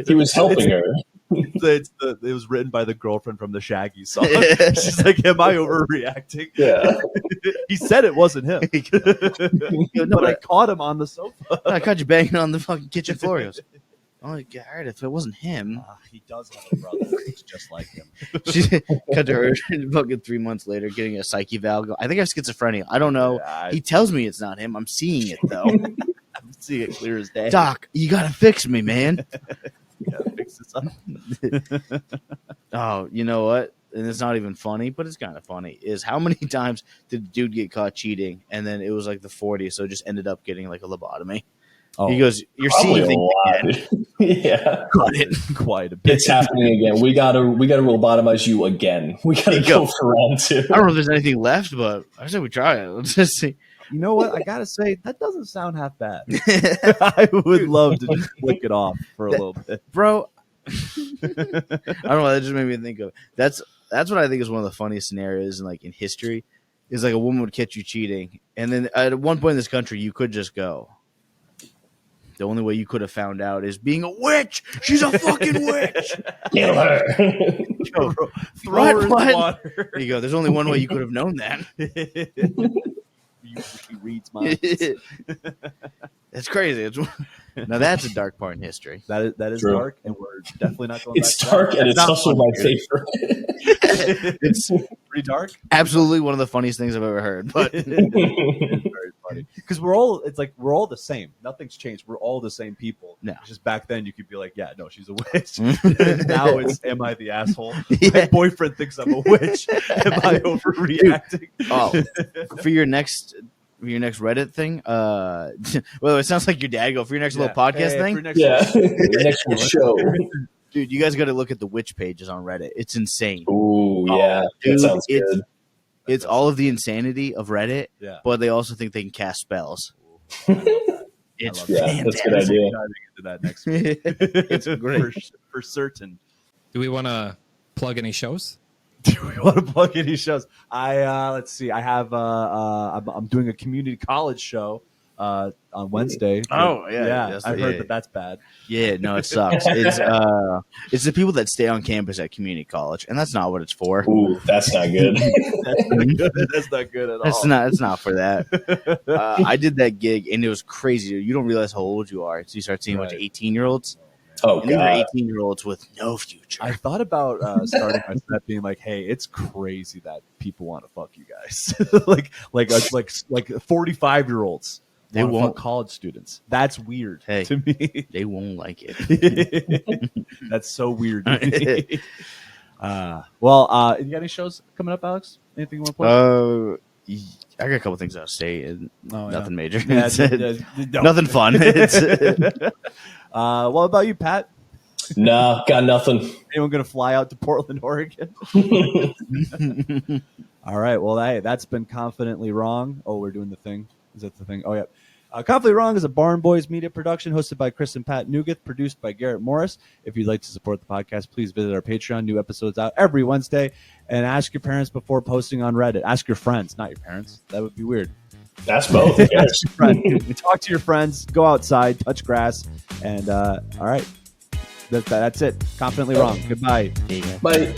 He was helping her. It was written by the girlfriend from the Shaggy song. She's like, "Am I overreacting?" Yeah. He said it wasn't him, but I caught him on the sofa. I caught you banging on the fucking kitchen floor. He goes, "Oh, God, if it wasn't him." He does have a brother who's just like him. She cut to her fucking 3 months later getting a psyche eval. I think I have schizophrenia. I don't know. He tells me it's not him. I'm seeing it, though. I'm seeing it clear as day. Doc, you got to fix me, man. Gotta fix this up. Oh, you know what? And it's not even funny, but it's kind of funny. Is how many times did the dude get caught cheating, and then it was like the 40, so it just ended up getting like a lobotomy. Oh, He goes, "You're Probably seeing a things lot. Yeah. Got it." quite a bit. It's happening again. We gotta lobotomize you again. We gotta go for round 2. I don't know if there's anything left, but I said we try it. Let's just see. You know what? I gotta say that doesn't sound half bad. I would love to just flick it off for a little bit, Bro. I don't know. That just made me think of that's what I think is one of the funniest scenarios in history. Is like a woman would catch you cheating, and then at one point in this country, you could just go. The only way you could have found out is being a witch. She's a fucking witch. Kill her. Throw her in the What? water. There you go. There's only one way you could have known that. She reads minds. It's crazy. Now that's a dark part in history. That is True. dark, and we're definitely not going. It's back to dark that. and it's not also fun, my dude. favorite. It's Pretty dark. absolutely one of the funniest things I've ever heard. But It's very funny because we're all the same. Nothing's changed. We're all the same people. No. It's just back then you could be like, yeah, no, she's a witch. Now it's, am I the asshole? My Yeah. boyfriend thinks I'm a witch. Am I overreacting? Oh, for your next Reddit thing, well, it sounds like your dad. Go for your next little podcast Hey, thing. for next Yeah. Next show. Dude, you guys got to look at the witch pages on Reddit. It's insane. Ooh, yeah. Dude, That sounds good. It's all of the insanity of Reddit, Yeah. but they also think they can cast spells. It's Yeah, fantastic. that's a good idea. Diving into that next week. It's great. for certain. Do we want to plug any shows? Do we want to plug any shows? Let's see. I have I'm doing a community college show on Wednesday. Oh, yeah. I've heard that that's bad. Yeah, no, it sucks. It's the people that stay on campus at community college, and that's not what it's for. Ooh, that's not good. That's not good. That's not good at all. It's not for that. I did that gig, and it was crazy. You don't realize how old you are. So you start seeing a bunch of 18-year-olds. Oh, And these are God. 18-year-olds with no future. I thought about starting my set being like, "Hey, it's crazy that people want to fuck you guys, like 45-year-olds. They wanna fuck won't. college students. That's weird Hey. to me. They won't like it. That's so weird to me. You got any shows coming up, Alex? Anything you want to plug? I got a couple things I'll say. And Oh, nothing major. Yeah, no. Nothing fun. What about you, Pat? Nah, got nothing. Anyone going to fly out to Portland, Oregon? All right. Well, hey, that's been confidently wrong. Oh, we're doing the thing. Is that the thing? Oh, yeah. Confidently Wrong is a Barn Boys media production hosted by Chris and Pat Nugeth, produced by Garrett Morris. If you'd like to support the podcast, please visit our Patreon. New episodes out every Wednesday. And ask your parents before posting on Reddit. Ask your friends, not your parents. That would be weird. That's both. Ask your friends. Talk to your friends. Go outside. Touch grass. And all right. That's it. Confidently Wrong. Goodbye. Bye.